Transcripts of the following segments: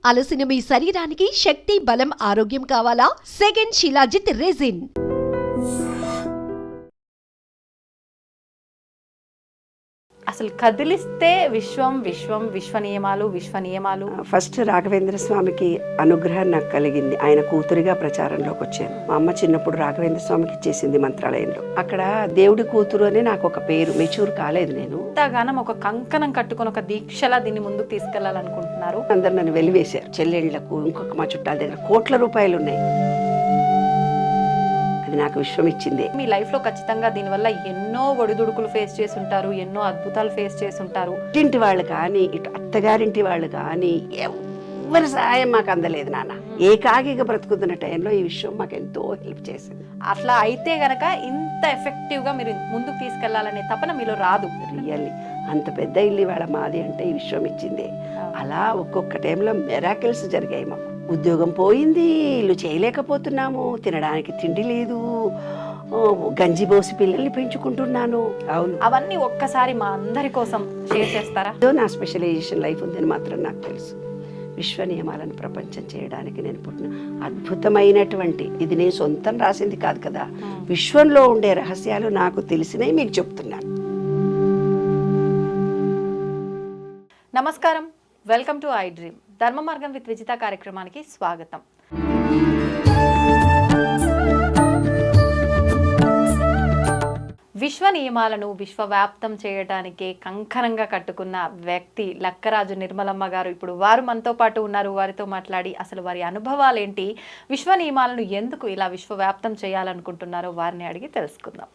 అలసిన మీ శరీరానికి శక్తి, బలం, ఆరోగ్యం కావాలా? Second shilajit resin. అసలు కదిలిస్తే విశ్వం విశ్వం విశ్వ నియమాలు. ఫస్ట్ రాఘవేంద్ర స్వామికి అనుగ్రహం నాకు కలిగింది. ఆయన కూతురిగా ప్రచారంలోకి వచ్చాను. మా అమ్మ చిన్నప్పుడు రాఘవేంద్ర స్వామికి ఇచ్చేసింది మంత్రాలయంలో. అక్కడ దేవుడి కూతురు అని నాకు ఒక పేరు, మెచ్యూర్ కాలేదు నేను. ఇంతగానం ఒక కంకణం కట్టుకొని ఒక దీక్షలా దీన్ని ముందుకు తీసుకెళ్లాలనుకుంటున్నారు. అందరు నన్ను వెలివేశారు. చెల్లెళ్లకు, ఇంకొక మా చుట్టాల దగ్గర కోట్ల రూపాయలు ఉన్నాయి. అది నాకు విశ్వం ఇచ్చింది. మీ లైఫ్ లో ఖచ్చితంగా దీనివల్ల ఎన్నో ఒడిదుడుకులు ఫేస్ చేసి ఉంటారు, ఎన్నో అద్భుతాలు ఫేస్ చేసి ఉంటారు. ఇంటి వాళ్ళు కానీ, ఇటు అత్తగారింటి వాళ్ళు కానీ ఎవరి సహాయం మాకు అందలేదు నాన్న. ఏకాకిగా బ్రతుకుతున్న టైంలో ఈ విషయం మాకు ఎంతో హెల్ప్ చేసింది. అట్లా అయితే గనక ఇంత ఎఫెక్టివ్ గా మీరు ముందుకు తీసుకెళ్లాలనే తపన మీలో రాదు. రియల్లీ అంత పెద్ద ఇల్లు ఇవాళ మాది అంటే ఈ విషయం ఇచ్చింది. అలా ఒక్కొక్క టైంలో మెరాకిల్స్ జరిగాయి. మాకు ఉద్యోగం పోయింది, ఇల్లు చేయలేకపోతున్నాము, తినడానికి తిండి లేదు, గంజి పోసి పిల్లల్ని పెంచుకుంటున్నాను. అవును, అవన్నీ ఒక్కసారి మా అందరి కోసం షేర్ చేస్తారా? నా స్పెషలైజేషన్ లైఫ్ ఉందని మాత్రం నాకు తెలుసు. విశ్వ నియమాలను ప్రపంచం చేయడానికి నేను పుట్టిన అద్భుతమైనటువంటి, ఇది నేను సొంతం రాసింది కాదు కదా, విశ్వంలో ఉండే రహస్యాలు నాకు తెలిసినవి మీకు చెప్తున్నాను. నమస్కారం, వెల్కమ్ టు ఐ డ్రీమ్. ధర్మ మార్గం విత్ విజిత కార్యక్రమానికి స్వాగతం. విశ్వ నియమాలను విశ్వవ్యాప్తం చేయడానికి కంకణంగా కట్టుకున్న వ్యక్తి లక్కరాజు నిర్మలమ్మ గారు. ఇప్పుడు వారు మనతో పాటు ఉన్నారు. వారితో మాట్లాడి అసలు వారి అనుభవాలు ఏంటి, విశ్వ నియమాలను ఎందుకు ఇలా విశ్వవ్యాప్తం చేయాలనుకుంటున్నారో వారిని అడిగి తెలుసుకుందాం.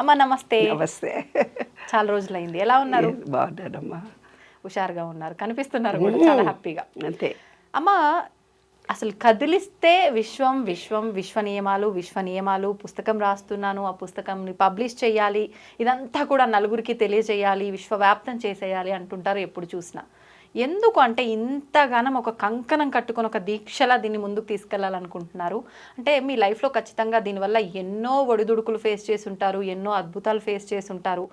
అమ్మ నమస్తే. నమస్తే. చాలా రోజులైంది, ఎలా ఉన్నారు? బాగున్నానమ్మా. హుషారుగా ఉన్నారు, కనిపిస్తున్నారు కూడా చాలా హ్యాపీగా. అంతే అమ్మ, అసలు కదిలిస్తే విశ్వం విశ్వం విశ్వ నియమాలు పుస్తకం రాస్తున్నాను, ఆ పుస్తకంని పబ్లిష్ చేయాలి, ఇదంతా కూడా నలుగురికి తెలియజేయాలి, విశ్వవ్యాప్తం చేసేయాలి అంటుంటారు ఎప్పుడు చూసినా. ఎందుకు అంటే ఇంతగానం ఒక కంకణం కట్టుకొని ఒక దీక్షలా దీన్ని ముందుకు తీసుకెళ్లాలనుకుంటున్నారు? అంటే మీ లైఫ్లో ఖచ్చితంగా దీనివల్ల ఎన్నో ఒడిదుడుకులు ఫేస్ చేసి ఉంటారు, ఎన్నో అద్భుతాలు ఫేస్ చేసి ఉంటారు.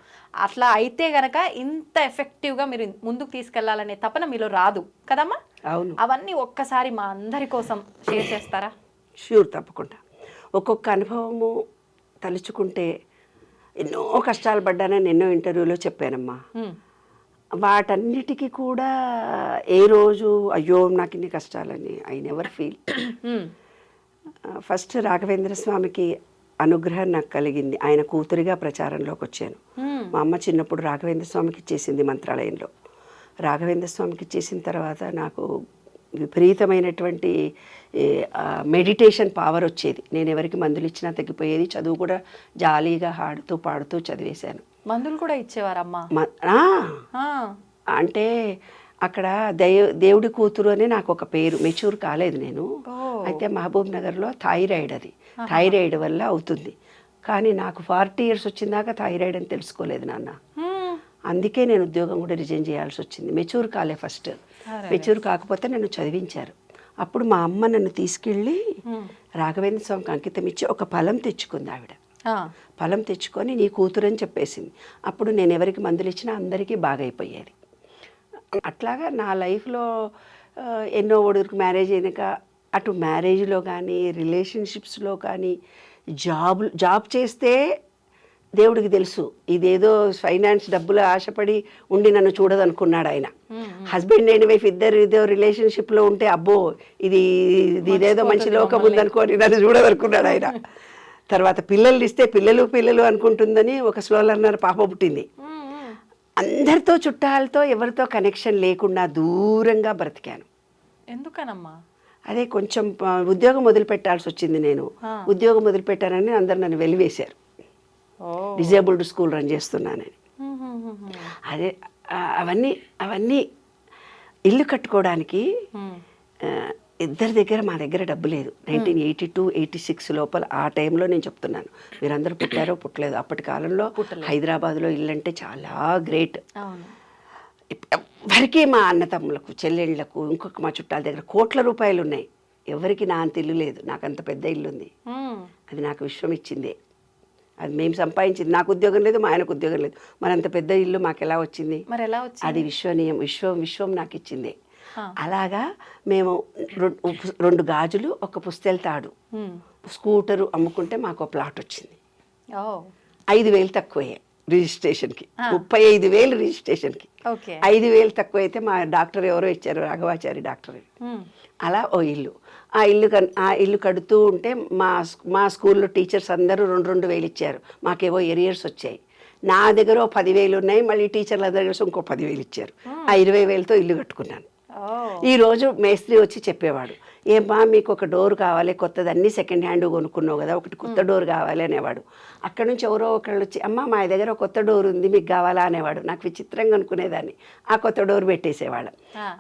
అట్లా అయితే గనక ఇంత ఎఫెక్టివ్గా మీరు ముందుకు తీసుకెళ్లాలనే తపన మీలో రాదు కదమ్మా? అవును. అవన్నీ ఒక్కసారి మా అందరి కోసం షేర్ చేస్తారా? ష్యూర్, తప్పకుండా. ఒక్కొక్క అనుభవము తలుచుకుంటే ఎన్నో కష్టాలు పడ్డానని ఎన్నో ఇంటర్వ్యూలో చెప్పానమ్మా. వాటన్నిటికీ కూడా ఏ రోజు అయ్యో నాకు ఇన్ని కష్టాలని I never feel. First Raghavendra స్వామికి అనుగ్రహం నాకు కలిగింది. ఆయన కూతురిగా ప్రచారంలోకి వచ్చాను. మా అమ్మ చిన్నప్పుడు రాఘవేంద్ర స్వామికి ఇచ్చేసింది మంత్రాలయంలో. రాఘవేంద్ర స్వామికి ఇచ్చేసిన తర్వాత నాకు విపరీతమైనటువంటి మెడిటేషన్ పవర్ వచ్చేది. నేను ఎవరికి మందులు ఇచ్చినా తగ్గిపోయేది. చదువు కూడా జాలీగా ఆడుతూ పాడుతూ చదివేశాను. మందులు కూడా ఇచ్చేవారమ్మా? అంటే అక్కడ దేవుడి కూతురు అని నాకు ఒక పేరు, మెచ్యూర్ కాలేదు నేను. అయితే మహబూబ్ నగర్లో థైరాయిడ్, అది థైరాయిడ్ వల్ల అవుతుంది. కానీ నాకు 40 years వచ్చిందాకా థైరాయిడ్ అని తెలుసుకోలేదు నాన్న. అందుకే నేను ఉద్యోగం కూడా రిజైన్ చేయాల్సి వచ్చింది. మెచ్యూర్ కాలే ఫస్ట్. మెచ్యూర్ కాకపోతే నన్ను చదివించారు. అప్పుడు మా అమ్మ నన్ను తీసుకెళ్ళి రాఘవేంద్ర స్వామికి అంకితం ఇచ్చి ఒక ఫలం తెచ్చుకుంది ఆవిడ. ఫలం తెచ్చుకొని నీ కూతురు అని చెప్పేసింది. అప్పుడు నేను ఎవరికి మందులు ఇచ్చినా అందరికీ బాగైపోయేది. అట్లాగా నా లైఫ్లో ఎన్నో ఒడుకు మ్యారేజ్ అయినాక అటు మ్యారేజ్లో కానీ రిలేషన్షిప్స్లో కానీ జాబ్ చేస్తే దేవుడికి తెలుసు ఇదేదో ఫైనాన్స్ డబ్బులు ఆశపడి ఉండి నన్ను చూడదనుకున్నాడు ఆయన. హస్బెండ్ అండ్ వైఫ్ ఇద్దరు రిలేషన్షిప్లో ఉంటే అబ్బో ఇదేదో మంచి లోకం ఉందనుకోని నన్ను చూడదనుకున్నాడు ఆయన. తర్వాత పిల్లలు ఇస్తే పిల్లలు అనుకుంటుందని ఒక స్లోలన్నర్ పాప పుట్టింది. అందరితో చుట్టాలతో ఎవరితో కనెక్షన్ లేకుండా దూరంగా బ్రతికాను. ఎందుకనమ్మా? అదే కొంచెం ఉద్యోగం మొదలుపెట్టాల్సి వచ్చింది. నేను ఉద్యోగం మొదలుపెట్టానని అందరు నన్ను వెలివేశారు. డిజేబుల్డ్ స్కూల్ రన్ చేస్తున్నానని. అదే అవన్నీ ఇల్లు కట్టుకోవడానికి ఇద్దరి దగ్గర, మా దగ్గర డబ్బు లేదు. 1982-86 లోపల ఆ టైంలో నేను చెప్తున్నాను. మీరందరూ పుట్టారో పుట్టలేదు. అప్పటి కాలంలో హైదరాబాద్లో ఇల్లు అంటే చాలా గ్రేట్. ఎవరికి, మా అన్నతమ్ములకు, చెల్లెళ్ళకు, ఇంకొక మా చుట్టాల దగ్గర కోట్ల రూపాయలు ఉన్నాయి. ఎవరికి నా అంత ఇల్లు లేదు. నాకు అంత పెద్ద ఇల్లు ఉంది. అది నాకు విశ్వం ఇచ్చిందే. అది మేము సంపాదించింది. నాకు ఉద్యోగం లేదు, మా ఆయనకు ఉద్యోగం లేదు. మరంత పెద్ద ఇల్లు మాకు ఎలా వచ్చింది? మరి ఎలా వచ్చింది? అది విశ్వ నియమం, విశ్వం నాకు ఇచ్చింది. అలాగా మేము 2 గాజులు, ఒక పుస్తెల తాడు, స్కూటరు అమ్ముకుంటే మాకు ప్లాట్ వచ్చింది. 5,000 తక్కువే రిజిస్ట్రేషన్కి, 35,000 రిజిస్ట్రేషన్కి. 5,000 తక్కువ అయితే మా డాక్టర్ ఎవరో ఇచ్చారు, రాఘవాచారి డాక్టర్. అలా ఓ ఇల్లు, ఆ ఇల్లు కడుతూ ఉంటే మా స్కూల్లో టీచర్స్ అందరూ 2,000 ఇచ్చారు. మాకేవో ఎరియర్స్ వచ్చాయి. నా దగ్గర 10,000 ఉన్నాయి, మళ్ళీ టీచర్ల దగ్గర ఇంకో 10,000 ఇచ్చారు. ఆ 20,000తో ఇల్లు కట్టుకున్నాను. ఈరోజు మేస్త్రి వచ్చి చెప్పేవాడు, ఏమ్మా మీకు ఒక డోర్ కావాలి కొత్తది, అన్నీ సెకండ్ హ్యాండ్ కొనుక్కున్నావు కదా, ఒకటి కొత్త డోర్ కావాలి అనేవాడు. అక్కడ నుంచి ఎవరో ఒకళ్ళు వచ్చి, అమ్మ మా దగ్గర ఒక కొత్త డోర్ ఉంది మీకు కావాలా అనేవాడు. నాకు విచిత్రంగా అనుకునేదాన్ని. ఆ కొత్త డోర్ పెట్టేసేవాళ్ళం.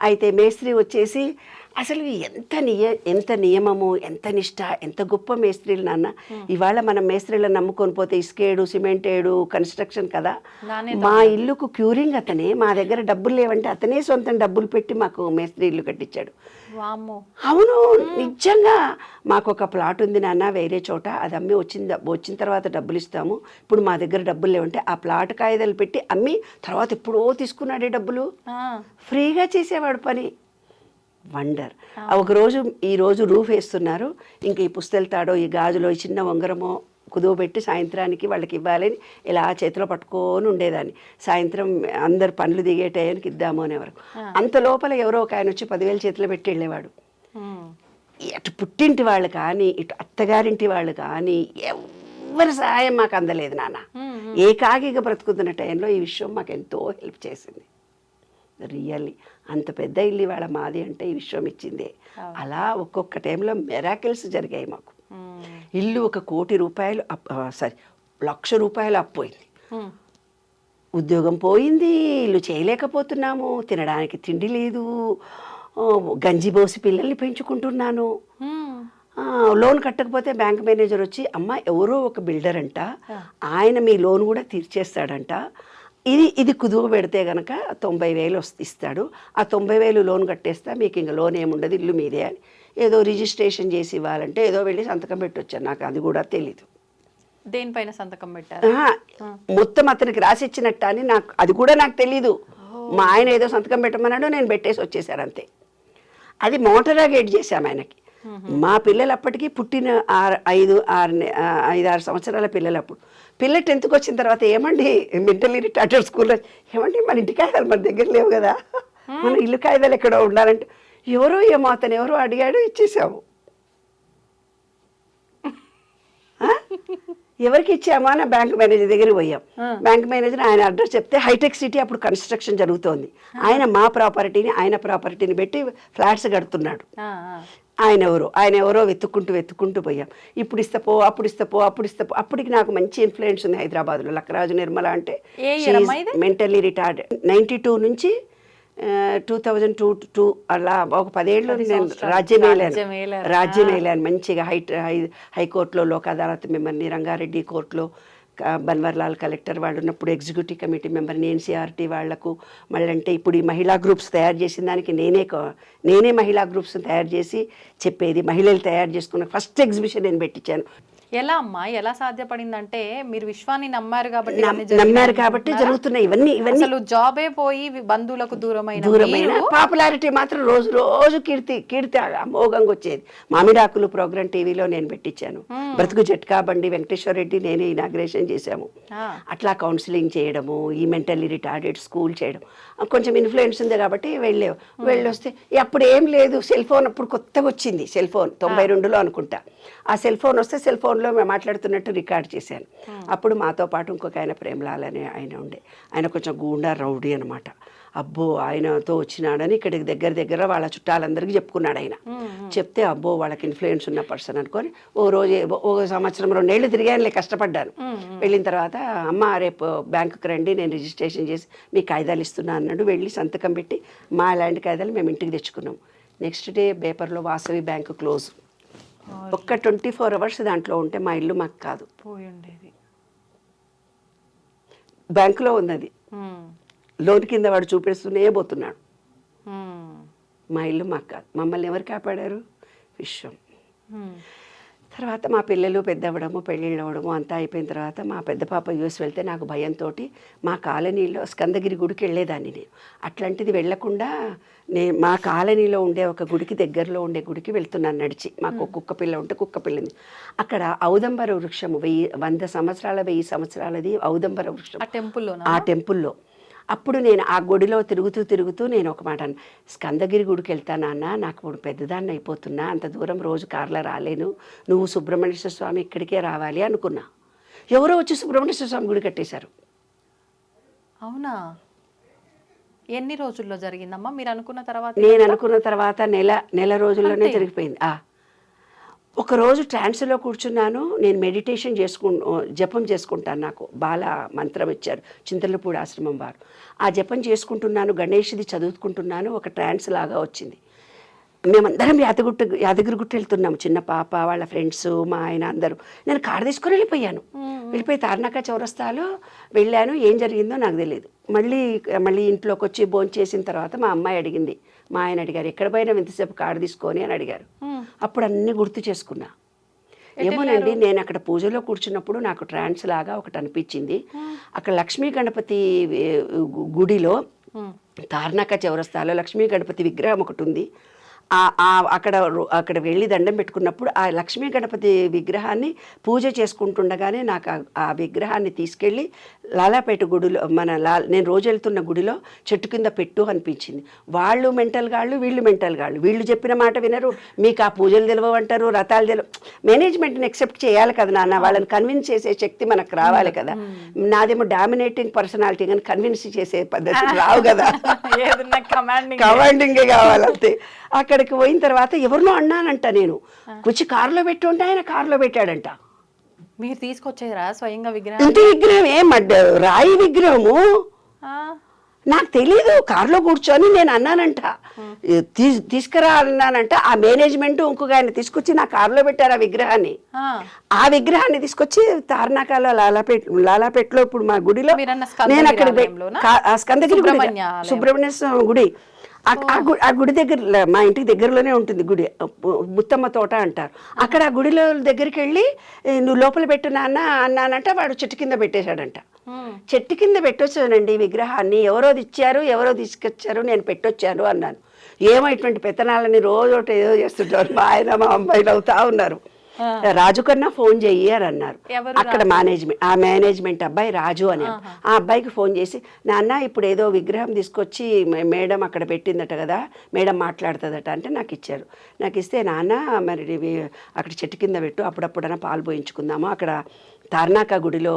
అయితే మేస్త్రి వచ్చేసి అసలు ఎంత నియమము, ఎంత నిష్ట, ఎంత గొప్ప మేస్త్రీలు నాన్న. ఇవాళ మనం మేస్త్రీలను నమ్ముకొని పోతే ఇసుకేడు, సిమెంటేడు, కన్స్ట్రక్షన్ కదా. మా ఇల్లుకు క్యూరింగ్ అతనే, మా దగ్గర డబ్బులు లేవంటే అతనే సొంతం డబ్బులు పెట్టి మాకు మేస్త్రి ఇల్లు కట్టించాడు. అవును, నిజంగా మాకు ఒక ప్లాట్ ఉంది నాన్న వేరే చోట, అది అమ్మి వచ్చిన తర్వాత డబ్బులు ఇస్తాము, ఇప్పుడు మా దగ్గర డబ్బులు లేవంటే ఆ ప్లాట్ కాయిదాలు పెట్టి అమ్మి తర్వాత ఎప్పుడో తీసుకున్నాడే డబ్బులు. ఫ్రీగా చేసేవాడు పని. వండర్. ఒకరోజు ఈరోజు రూఫ్ వేస్తున్నారు, ఇంకా ఈ పుస్తెల తాడో, ఈ గాజులో, ఈ చిన్న ఉంగరమో కుదువబెట్టి సాయంత్రానికి వాళ్ళకి ఇవ్వాలని ఇలా చేతిలో పట్టుకొని ఉండేదాన్ని. సాయంత్రం అందరు పనులు దిగే టయానికి ఇద్దాము అనేవారు. అంత లోపల ఎవరో ఒక ఆయన వచ్చి 10,000 చేతిలో పెట్టి వెళ్ళేవాడు. అటు పుట్టింటి వాళ్ళు కానీ, ఇటు అత్తగారింటి వాళ్ళు కానీ ఎవరి సహాయం మాకు అందలేదు నాన్న. ఏకాకిగా బ్రతుకుతున్న టైంలో ఈ విషయం మాకు ఎంతో హెల్ప్ చేసింది. రియల్లీ అంత పెద్ద ఇల్లు ఇవాళ మాది అంటే ఈ విషయం ఇచ్చిందే. అలా ఒక్కొక్క టైంలో మెరాకిల్స్ జరిగాయి మాకు. ఇల్లు 1,00,00,000 రూపాయలు ₹1,00,000 అప్పోయింది. ఉద్యోగం పోయింది, ఇల్లు చేయలేకపోతున్నాము, తినడానికి తిండి లేదు, గంజిబోసి పిల్లల్ని పెంచుకుంటున్నాను. లోన్ కట్టకపోతే బ్యాంక్ మేనేజర్ వచ్చి, అమ్మ ఎవరో ఒక బిల్డర్ అంట, ఆయన మీ లోన్ కూడా తీర్చేస్తాడంట, ఇది కుదువ పెడితే కనుక 90,000 ఇస్తాడు, ఆ 90,000 లోన్ కట్టేస్తా, మీకు ఇంకా లోన్ ఏముండదు, ఇల్లు మీదే అని ఏదో రిజిస్ట్రేషన్ చేసి ఇవ్వాలంటే ఏదో వెళ్ళి సంతకం పెట్టొచ్చాను. నాకు అది కూడా తెలీదు. దేనిపైన సంతకం పెట్టారు? మొత్తం అతనికి రాసిచ్చినట్ట అని అది కూడా నాకు తెలీదు. మా ఆయన ఏదో సంతకం పెట్టమన్నాడు, నేను పెట్టేసి వచ్చేసాను అంతే. అది మోటరాగేట్ చేశాము ఆయనకి. మా పిల్లలు అప్పటికి పుట్టిన 5-6 సంవత్సరాల పిల్లలు. అప్పుడు పిల్ల 10th వచ్చిన తర్వాత, ఏమండి మెంటల్లీ రిటార్టెడ్ స్కూల్లో, ఏమండి మన ఇంటి కాయిదాలు మన దగ్గర లేవు కదా, మన ఇల్లు కాయిదాలు ఎక్కడో ఉండాలంటే, ఎవరో ఏమో అతను ఎవరో అడిగాడు, ఇచ్చేసాము. ఎవరికి ఇచ్చామా అని బ్యాంక్ మేనేజర్ దగ్గరికి పోయాం. బ్యాంక్ మేనేజర్ ఆయన అడ్రస్ చెప్తే, హైటెక్ సిటీ అప్పుడు కన్స్ట్రక్షన్ జరుగుతోంది, ఆయన మా ప్రాపర్టీని పెట్టి ఫ్లాట్స్ కడుతున్నాడు. ఆయన ఎవరో వెతుక్కుంటూ పోయాం. ఇప్పుడు ఇస్తపో అప్పటికి నాకు మంచి ఇన్ఫ్లుయెన్స్ ఉంది హైదరాబాద్లో. లక్కరాజు నిర్మల అంటే మెంటల్లీ రిటార్డ్. 92 నుంచి 2002 అలా ఒక 10 ఏళ్ళు నేను రాజ్యం వేలాను మంచిగా. హైకోర్టులో లోక్ అదాలత్ మెంబర్ని, రంగారెడ్డి కోర్టులో బన్వర్లాల్ కలెక్టర్ వాళ్ళు ఉన్నప్పుడు ఎగ్జిక్యూటివ్ కమిటీ మెంబర్ని, ఎన్సీఆర్టీ వాళ్లకు. మళ్ళీ అంటే ఇప్పుడు ఈ మహిళా గ్రూప్స్ తయారు చేసిన దానికి నేనే మహిళా గ్రూప్స్ని తయారు చేసి చెప్పేది. మహిళలు తయారు చేసుకున్న ఫస్ట్ ఎగ్జిబిషన్ నేను పెట్టించాను. ఎలా అమ్మా, ఎలా సాధ్యపడిందంటే మీరు విశ్వాన్ని నమ్మారు కాబట్టి జరుగుతున్నాయి ఇవన్నీ. అసలు జాబే పోయి బంధువులకు దూరమైన పాపులారిటీ మాత్రం రోజు కీర్తి అమోఘంగా వచ్చేది. మామిడాకులు ప్రోగ్రామ్ టీవీలో నేను పెట్టించాను. బ్రతుకు జట్కా బండి వెంకటేశ్వర రెడ్డి నేనే ఇనాగ్రేషన్ చేశాము. అట్లా కౌన్సిలింగ్ చేయడము, ఈ మెంటల్లీ రిటార్డెడ్ స్కూల్ చేయడం, కొంచెం ఇన్ఫ్లుయెన్స్ ఉంది కాబట్టి వెళ్ళొస్తే అప్పుడు ఏం లేదు. సెల్ ఫోన్ అప్పుడు కొత్తగా వచ్చింది, సెల్ ఫోన్ 92లో అనుకుంటా. ఆ సెల్ ఫోన్ వస్తే సెల్ ఫోన్లో మేము మాట్లాడుతున్నట్టు రికార్డ్ చేశాను. అప్పుడు మాతో పాటు ఇంకొక ఆయన ప్రేమలాల్ అనే ఆయన ఉండే, ఆయన కొంచెం గూండా రౌడీ అనమాట. అబ్బో ఆయనతో వచ్చినాడని ఇక్కడికి దగ్గర వాళ్ళ చుట్టాలందరికీ చెప్పుకున్నాడు ఆయన. చెప్తే అబ్బో వాళ్ళకి ఇన్ఫ్లుయెన్స్ ఉన్న పర్సన్ అనుకొని ఓ సంవత్సరం 2 ఏళ్ళు తిరిగానులే, కష్టపడ్డాను. వెళ్ళిన తర్వాత, అమ్మ రేపు బ్యాంకుకి రండి, నేను రిజిస్ట్రేషన్ చేసి మీ కాయిదాలు ఇస్తున్నా అన్నాడు. వెళ్ళి సంతకం పెట్టి మా ల్యాండ్ కాయిదాలు మేము ఇంటికి తెచ్చుకున్నాం. నెక్స్ట్ డే పేపర్లో వాసవి బ్యాంకు క్లోజ్. ఒక్క 24 అవర్స్ దాంట్లో ఉంటే మా ఇల్లు మాకు కాదు, పోయి ఉండేది. బ్యాంకులో ఉన్నది, లోన్ కింద వాడు చూపిస్తూనే పోతున్నాడు. మా ఇల్లు మాకు కాదు. మమ్మల్ని ఎవరు కాపాడారు? విశ్వం. తర్వాత మా పిల్లలు పెద్దవ్వడము పెళ్ళిళ్ళు అవ్వడము అంతా అయిపోయిన తర్వాత మా పెద్ద పాప యూఎస్ వెళ్తే నాకు భయంతో మా కాలనీలో స్కందగిరి గుడికి వెళ్ళేదాన్ని నేను. అట్లాంటిది వెళ్లకుండా మా కాలనీలో ఉండే ఒక గుడికి దగ్గరలో ఉండే గుడికి వెళ్తున్నాను నడిచి. మాకు కుక్క పిల్ల ఉంటే కుక్క పిల్లింది. అక్కడ ఔదంబర వృక్షము 100 సంవత్సరాల 1000 సంవత్సరాలది ఔదంబర వృక్షం ఆ టెంపుల్లో. అప్పుడు నేను ఆ గుడిలో తిరుగుతూ నేను ఒక మాట స్కందగిరి గుడికి వెళ్తానన్నా, నాకు ఇప్పుడు పెద్దదాన్ని అయిపోతున్నా, అంత దూరం రోజు కార్లో రాలేను, నువ్వు సుబ్రహ్మణ్యేశ్వర స్వామి ఇక్కడికే రావాలి అనుకున్నా. ఎవరో వచ్చి సుబ్రహ్మణ్యేశ్వర స్వామి గుడి కట్టేశారు. అవునా? ఎన్ని రోజుల్లో జరిగిందమ్మా మీరు అనుకున్న తర్వాత? నేను అనుకున్న తర్వాత నెల రోజుల్లోనే జరిగిపోయింది. ఒకరోజు ట్రాన్స్లో కూర్చున్నాను. నేను మెడిటేషన్ జపం చేసుకుంటాను. నాకు బాల మంత్రం ఇచ్చారు చింతలపూడి ఆశ్రమం వారు. ఆ జపం చేసుకుంటున్నాను, గణేష్ది చదువుకుంటున్నాను. ఒక ట్రాన్స్ లాగా వచ్చింది. మేమందరం యాదగిరిగుట్ట వెళ్తున్నాము, చిన్న పాప వాళ్ళ ఫ్రెండ్స్ మా ఆయన అందరూ. నేను కారు తీసుకొని వెళ్ళిపోయి తార్నాక చౌరస్తాలో వెళ్ళాను. ఏం జరిగిందో నాకు తెలియదు. మళ్ళీ ఇంట్లోకి వచ్చి భోంచేసిన తర్వాత మా అమ్మాయి అడిగింది, మా ఆయన అడిగారు, ఎక్కడ పోయినా ఇంతసేపు కారు తీసుకొని అని అడిగారు. అప్పుడు అన్నీ గుర్తు చేసుకున్నా. ఏమోనండి, నేను అక్కడ పూజలో కూర్చున్నప్పుడు నాకు ట్రాన్స్ లాగా ఒకటి అనిపించింది. అక్కడ లక్ష్మీ గణపతి గుడిలో తార్నాక చౌరస్తాలో లక్ష్మీ గణపతి విగ్రహం ఒకటి ఉంది. అక్కడ వెళ్ళి దండం పెట్టుకున్నప్పుడు ఆ లక్ష్మీ గణపతి విగ్రహాన్ని పూజ చేసుకుంటుండగానే నాకు ఆ విగ్రహాన్ని తీసుకెళ్ళి లాలాపేట గుడిలో నేను రోజు వెళ్తున్న గుడిలో చెట్టు కింద పెట్టు అనిపించింది. వాళ్ళు మెంటల్ గాళ్ళు, వీళ్ళు మెంటల్ గాళ్ళు. వీళ్ళు చెప్పిన మాట వినరు, మీకు ఆ పూజలు తెలియవంటారు, రథాలు తెలియవు. మేనేజ్మెంట్ని ఎక్సెప్ట్ చేయాలి కదా నాన్న, వాళ్ళని కన్విన్స్ చేసే శక్తి మనకు రావాలి కదా. నాదేమో డామినేటింగ్ పర్సనాలిటీ, కానీ కన్విన్స్ చేసే పద్ధతి రావు కదా, కమాండింగే కావాలంతే. అక్కడికి పోయిన తర్వాత ఎవరినో అన్నానంట, నేను వచ్చి కారులో పెట్టి ఉంటే ఆయన కారులో పెట్టాడంట. మీరు తీసుకొచ్చారా స్వయంగా విగ్రహం? ఇంటి విగ్రహం రాయి విగ్రహము, నాకు తెలీదు. కారులో కూర్చొని నేను అన్నానంట, తీసుకురా అన్నానంట. ఆ మేనేజ్మెంట్ ఇంకొక ఆయన తీసుకొచ్చి నా కారులో పెట్టారు ఆ విగ్రహాన్ని. ఆ విగ్రహాన్ని తీసుకొచ్చి తార్నాకాలో లాలాపేటలో ఇప్పుడు మా గుడిలో నేను అక్కడ స్కందగిరి సుబ్రహ్మణ్య స్వామి గుడి, ఆ గుడి దగ్గర మా ఇంటికి దగ్గరలోనే ఉంటుంది గుడి, ముత్తమ్మ తోట అంటారు. అక్కడ ఆ గుడిలో దగ్గరికి వెళ్ళి నువ్వు లోపల పెట్టు నాన్న అన్నానంట. వాడు చెట్టు కింద పెట్టేశాడంట. చెట్టు కింద పెట్టొచ్చానండి విగ్రహాన్ని. ఎవరో ఇచ్చారు, ఎవరో తీసుకొచ్చారు, నేను పెట్టొచ్చాను అన్నాను. ఏమో ఇటువంటి పెత్తనాలని రోజు ఒకటి ఏదో చేస్తుంటారు. మా ఆయన మా అమ్మాయిలు అవుతా ఉన్నారు. రాజు కన్నా ఫోన్ చెయ్యి అని అన్నారు. అక్కడ మేనేజ్మెంట్ అబ్బాయి రాజు అని. ఆ అబ్బాయికి ఫోన్ చేసి, నాన్న ఇప్పుడు ఏదో విగ్రహం తీసుకొచ్చి మేడం అక్కడ పెట్టిందట కదా, మేడం మాట్లాడుతుందట అంటే నాకు ఇచ్చారు. నాకు ఇస్తే, నాన్న మరి అక్కడ చెట్టు కింద పెట్టు, అప్పుడప్పుడైనా పాలు పోయించుకుందాము. అక్కడ తార్నాక గుడిలో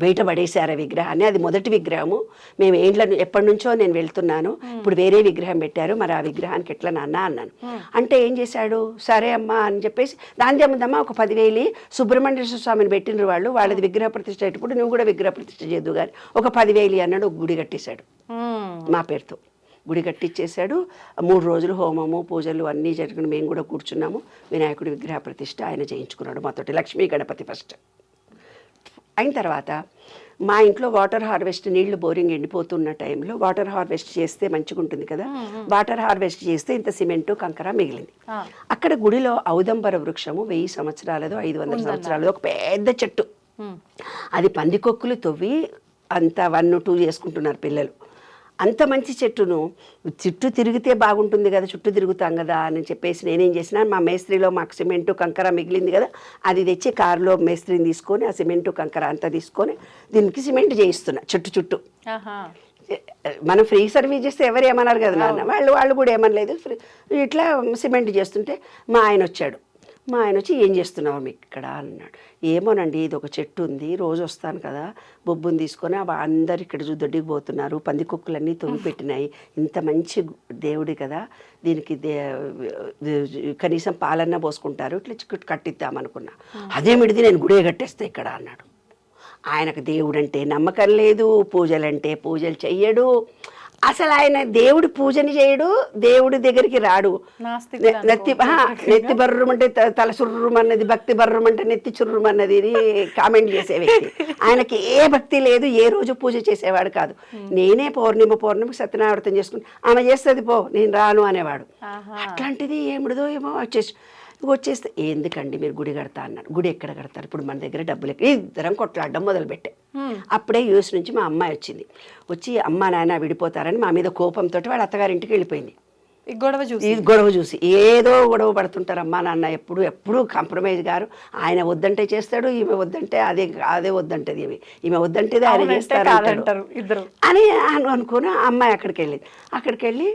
బయట పడేశారు ఆ విగ్రహాన్ని. అది మొదటి విగ్రహము. మేము ఎప్పటి నుంచో నేను వెళ్తున్నాను, ఇప్పుడు వేరే విగ్రహం పెట్టారు, మరి ఆ విగ్రహానికి ఎట్లా నాన్న అన్నాను. అంటే ఏం చేశాడు, సరే అమ్మా అని చెప్పేసి దాని ఏముందమ్మా ఒక 10,000 సుబ్రహ్మణ్యేశ్వర స్వామిని పెట్టినరు వాళ్ళు, వాళ్ళది విగ్రహ ప్రతిష్ఠ అయ్యేటప్పుడు నువ్వు కూడా విగ్రహ ప్రతిష్ఠ చేద్దు కానీ ఒక 10,000 అన్నాడు. ఒక గుడి కట్టేశాడు మా పేరుతో. గుడి కట్టించేశాడు. 3 రోజులు హోమము పూజలు అన్నీ జరుగుతుంది. మేము కూడా కూర్చున్నాము. వినాయకుడి విగ్రహ ప్రతిష్ఠ ఆయన చేయించుకున్నాడు మాతోటి. లక్ష్మీ గణపతి ఫస్ట్ అయిన తర్వాత మా ఇంట్లో వాటర్ హార్వెస్ట్, నీళ్లు బోరింగ్ ఎండిపోతున్న టైంలో వాటర్ హార్వెస్ట్ చేస్తే మంచిగా ఉంటుంది కదా. వాటర్ హార్వెస్ట్ చేస్తే ఇంత సిమెంటు కంకర మిగిలింది. అక్కడ గుడిలో ఔదంబర వృక్షము 1000 సంవత్సరాలదో 500 సంవత్సరాలదో ఒక పెద్ద చెట్టు. అది పందికొక్కులు తవ్వి అంత 1, 2 చేసుకుంటున్నారు పిల్లలు. అంత మంచి చెట్టును చుట్టూ తిరిగితే బాగుంటుంది కదా, చుట్టూ తిరుగుతాం కదా అని చెప్పేసి నేనేం చేసిన, మా మేస్త్రిలో మాకు సిమెంటు కంకర మిగిలింది కదా, అది తెచ్చి కారులో మేస్త్రిని తీసుకొని ఆ సిమెంటు కంకర అంతా తీసుకొని దీనికి సిమెంట్ చేయిస్తున్నా చుట్టూ. మనం ఫ్రీ సర్వీస్ చేస్తే ఎవరు ఏమన్నారు కదా నాన్న, వాళ్ళు కూడా ఏమనలేదు. ఇట్లా సిమెంట్ చేస్తుంటే మా ఆయన వచ్చాడు. మా ఆయన వచ్చి, ఏం చేస్తున్నావు మీకు ఇక్కడ అన్నాడు. ఏమోనండి, ఇది ఒక చెట్టు ఉంది, రోజు వస్తాను కదా, బొబ్బుని తీసుకొని అందరు ఇక్కడ దొడ్డికి పోతున్నారు, పందికొక్కులన్నీ తొమ్మి పెట్టినాయి, ఇంత మంచి దేవుడి కదా, దీనికి కనీసం పాలన్నా పోసుకుంటారు, ఇట్లా కట్టిద్దామనుకున్నా. అదేమిటిది, నేను గుడే కట్టేస్తే ఇక్కడ అన్నాడు. ఆయనకు దేవుడు అంటే నమ్మకం లేదు, పూజలంటే పూజలు చెయ్యడు. అసలు ఆయన దేవుడి పూజని చేయడు, దేవుడి దగ్గరికి రాడు. నెత్తి బర్రమంటే తల సుర్రుమన్నది, భక్తి బర్రమంటే నెత్తి చుర్రుమన్నది కామెంట్ చేసే వ్యక్తి. ఆయనకి ఏ భక్తి లేదు, ఏ రోజు పూజ చేసేవాడు కాదు. నేనే పౌర్ణిమ సత్యనారాయణ చేసుకుని ఆమె చేస్తుంది పో, నేను రాను అనేవాడు. అట్లాంటిది ఏమిడిదో ఏమో వచ్చేసి వచ్చేస్తే ఎందుకండి మీరు గుడి కడతా అన్నారు. గుడి ఎక్కడ కడతారు, ఇప్పుడు మన దగ్గర డబ్బులు ఇద్దరం కొట్లాడడం మొదలుపెట్టాం. అప్పుడే యూఎస్ నుంచి మా అమ్మాయి వచ్చింది. వచ్చి అమ్మ నాయన విడిపోతారని మా మీద కోపంతో వాళ్ళ అత్తగారింటికి వెళ్ళిపోయింది. ఈ గొడవ చూసి ఏదో గొడవ పడుతుంటారు అమ్మా నాన్న, ఎప్పుడు కాంప్రమైజ్ గారు. ఆయన వద్దంటే చేస్తాడు, ఈమె వద్దంటే అదే వద్దంటది, ఈమె వద్దంటేది ఆయన చేస్తారు ఇద్దరు అని అనుకుని అమ్మాయి అక్కడికి వెళ్ళి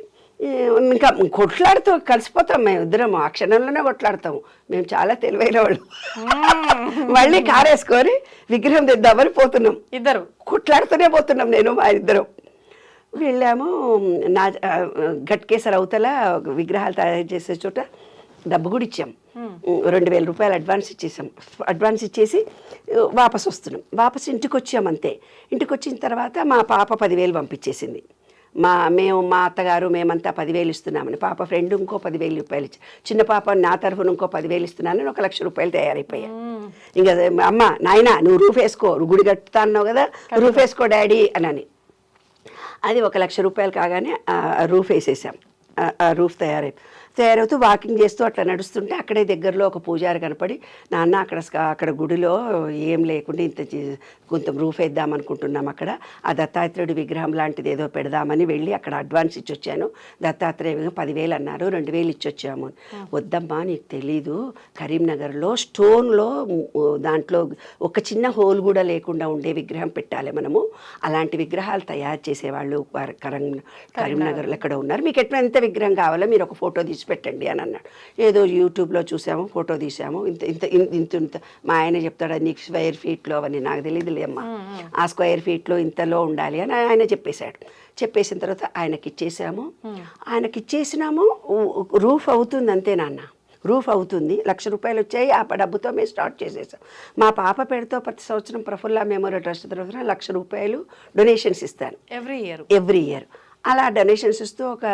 ఇంకా కొట్లాడుతూ కలిసిపోతాం మేము ఇద్దరం. ఆ క్షణంలోనే కొట్లాడతాము మేము, చాలా తెలివైన వాళ్ళు. మళ్ళీ కారేసుకొని విగ్రహం తెద్దామని పోతున్నాం, ఇద్దరు కొట్లాడుతూనే పోతున్నాం నేను మా ఇద్దరం. వెళ్ళాము. నా గట్కేసర్ అవతల విగ్రహాలు తయారు చేసే చోట డబ్బు కూడా ఇచ్చాం. 2,000 రూపాయలు అడ్వాన్స్ ఇచ్చేసి వాపస్ వస్తున్నాం. వాపస్ ఇంటికి వచ్చాం అంతే. ఇంటికి వచ్చిన తర్వాత మా పాప 10,000 పంపించేసింది. మా అత్తగారు మేమంతా 10,000 ఇస్తున్నామని, పాప ఫ్రెండ్ ఇంకో 10,000 రూపాయలు ఇచ్చి, చిన్న పాప నా తరఫున ఇంకో 10,000 ఇస్తున్నానని 1,00,000 రూపాయలు తయారైపోయా. ఇంకా అమ్మ నాయన నువ్వు రూఫ్ వేసుకో, గుడి కట్టుతా అన్నావు కదా, రూఫ్ వేసుకో డాడీ అని. అది 1,00,000 రూపాయలు కాగానే రూఫ్ వేసేసాం. ఆ రూఫ్ తయారవుతూ వాకింగ్ చేస్తూ అట్లా నడుస్తుంటే అక్కడే దగ్గరలో ఒక పూజారి కనపడి, నాన్న అక్కడ గుడిలో ఏం లేకుండా కొంచెం రూఫ్ వేద్దామనుకుంటున్నాం, అక్కడ ఆ దత్తాత్రేయుడి విగ్రహం లాంటిది ఏదో పెడదామని వెళ్ళి అక్కడ అడ్వాన్స్ ఇచ్చొచ్చాను. దత్తాత్రేయ 10,000 అన్నారు, 2,000 ఇచ్చొచ్చాము. వద్దమ్మా నీకు తెలీదు, కరీంనగర్లో స్టోన్లో దాంట్లో ఒక చిన్న హోల్ కూడా లేకుండా ఉండే విగ్రహం పెట్టాలి మనము, అలాంటి విగ్రహాలు తయారు చేసేవాళ్ళు కరీంనగర్లో ఎక్కడ ఉన్నారు, మీకు ఎంత విగ్రహం కావాలో మీరు ఒక ఫోటో తీసి పెట్టండి అని అన్నాడు. ఏదో యూట్యూబ్లో చూసాము, ఫోటో తీసాము. ఇంత మా ఆయన చెప్తాడు, నీకు స్క్వేర్ ఫీట్లో అవన్నీ నాకు తెలియదులే అమ్మా, ఆ స్క్వేర్ ఫీట్లో ఇంతలో ఉండాలి అని ఆయన చెప్పేశాడు. చెప్పేసిన తర్వాత ఆయనకి ఇచ్చేసినాము. రూఫ్ అవుతుంది అంతే నాన్న, రూఫ్ అవుతుంది. 1,00,000 రూపాయలు వచ్చాయి. ఆ డబ్బుతో మేము స్టార్ట్ చేసేసాం. మా పాప పేరుతో ప్రతి సంవత్సరం ప్రఫుల్ల మెమోరియల్ ట్రస్ట్ తరఫున 1,00,000 రూపాయలు డొనేషన్స్ ఇస్తాను ఎవ్రీ ఇయర్. అలా డొనేషన్స్ ఇస్తూ ఒక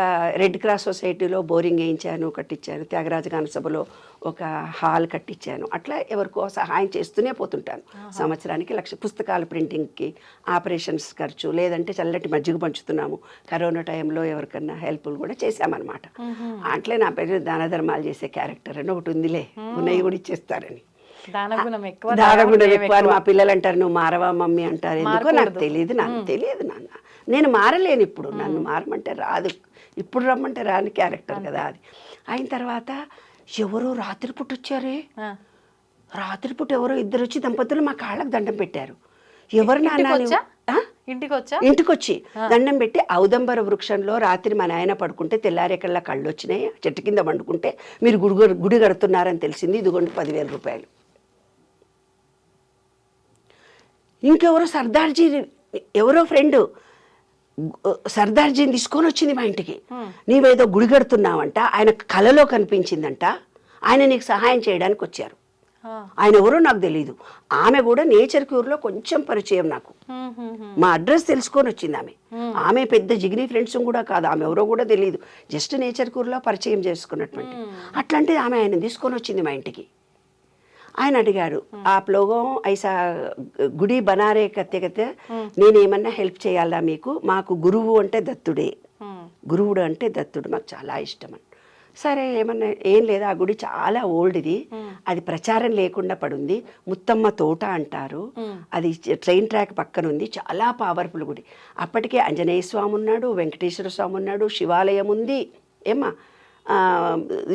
రెడ్ క్రాస్ సొసైటీలో బోరింగ్ వేయించాను, కట్టించాను. త్యాగరాజ గాన సభలో ఒక హాల్ కట్టించాను. అట్లా ఎవరికో సహాయం చేస్తూనే పోతుంటాను. సంవత్సరానికి 1,00,000 పుస్తకాల ప్రింటింగ్కి, ఆపరేషన్స్ ఖర్చు, లేదంటే చల్లటి మజ్జిగ పంచుతున్నాము. కరోనా టైంలో ఎవరికన్నా హెల్ప్లు కూడా చేశామన్నమాట. అట్లే నా పేరు దాన ధర్మాలు చేసే క్యారెక్టర్ అని ఒకటి ఉందిలే, ఉన్నవి కూడా ఇచ్చేస్తారని. దానగుణం ఎక్కువ అని మా పిల్లలు అంటారు, నువ్వు మారవా మమ్మీ అంటారు. ఎందుకో నాకు తెలియదు నాన్న, నేను మారలేను. ఇప్పుడు నన్ను మారమంటే రాదు, ఇప్పుడు రమ్మంటే రాని క్యారెక్టర్ కదా అది. అయిన తర్వాత ఎవరో రాత్రిపూట వచ్చారే, రాత్రిపూట ఎవరో ఇద్దరు వచ్చి దంపతులు మా కాళ్ళకు దండం పెట్టారు. ఎవరు నాన్న? ఇంటికి వచ్చి దండం పెట్టి, ఔదంబర వృక్షంలో రాత్రి మా నాయన పడుకుంటే తెల్లారేకల్లా కళ్ళు వచ్చినాయి, చెట్టు కింద వండుకుంటే మీరు గుడి కడుతున్నారని తెలిసింది, ఇదిగోండి 10,000 రూపాయలు. ఇంకెవరో సర్దార్జీ, ఎవరో ఫ్రెండ్ సర్దార్జీని తీసుకొని వచ్చింది మా ఇంటికి. నీవేదో గుడి కడుతున్నావంట, ఆయన కలలో కనిపించిందంట, ఆయన నీకు సహాయం చేయడానికి వచ్చారు. ఆయన ఎవరో నాకు తెలియదు. ఆమె కూడా నేచర్ క్యూర్లో కొంచెం పరిచయం నాకు. మా అడ్రస్ తెలుసుకొని వచ్చింది ఆమె పెద్ద జిగిని ఫ్రెండ్స్ కూడా కాదు, ఆమె ఎవరో కూడా తెలియదు, జస్ట్ నేచర్ క్యూర్లో పరిచయం చేసుకున్నటువంటి. అట్లాంటిది ఆమె ఆయన తీసుకొని వచ్చింది మా ఇంటికి. ఆయన అడిగారు, ఆప్ లోగో ఐసా గుడి బనారే కత్తే నేనేమన్నా హెల్ప్ చేయాలా మీకు? మాకు గురువు అంటే దత్తుడే, గురువుడు అంటే దత్తుడు మాకు చాలా ఇష్టం అని. సరే ఏమన్నా, ఏం లేదు, ఆ గుడి చాలా ఓల్డ్ది, అది ప్రచారం లేకుండా పడుంది, ముత్తమ్మ తోట అంటారు, అది ట్రైన్ ట్రాక్ పక్కన ఉంది, చాలా పవర్ఫుల్ గుడి. అప్పటికే ఆంజనేయ స్వామి ఉన్నాడు, వెంకటేశ్వర స్వామి ఉన్నాడు, శివాలయం ఉంది ఏమ్మా.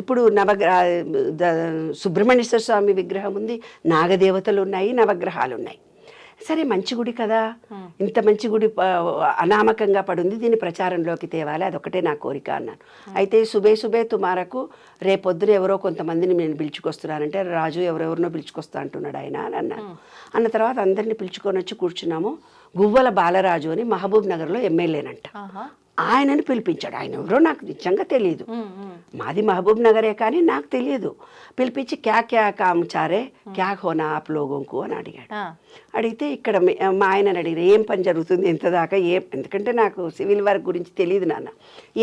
ఇప్పుడు సుబ్రహ్మణ్యేశ్వర స్వామి విగ్రహం ఉంది, నాగదేవతలు ఉన్నాయి, నవగ్రహాలు ఉన్నాయి. సరే మంచి గుడి కదా, ఇంత మంచి గుడి అనామకంగా పడుంది, దీన్ని ప్రచారంలోకి తేవాలి, అదొకటే నా కోరిక అన్నాను. అయితే సుబే తుమారకు రేపొద్దున ఎవరో కొంతమందిని నేను పిలుచుకొస్తున్నానంటే, రాజు ఎవరెవరినో పిలుచుకొస్తా అంటున్నాడు ఆయన అని అన్నాను. అన్న తర్వాత అందరినీ పిలుచుకొని వచ్చి కూర్చున్నాము. గువ్వల బాలరాజు అని మహబూబ్ నగర్లో ఎమ్మెల్యేనంట, ఆయనని పిలిపించాడు. ఆయన ఎవరో నాకు నిజంగా తెలియదు, మాది మహబూబ్ నగరే కానీ నాకు తెలియదు. పిలిపించి క్యా కామ్ చారే క్యా హోనా ఆప్ లోగోంకు అని అడిగాడు. అడిగితే ఇక్కడ మా ఆయనని అడిగిన, ఏం పని జరుగుతుంది ఎంత దాకా, ఎందుకంటే నాకు సివిల్ వర్క్ గురించి తెలియదు నాన్న,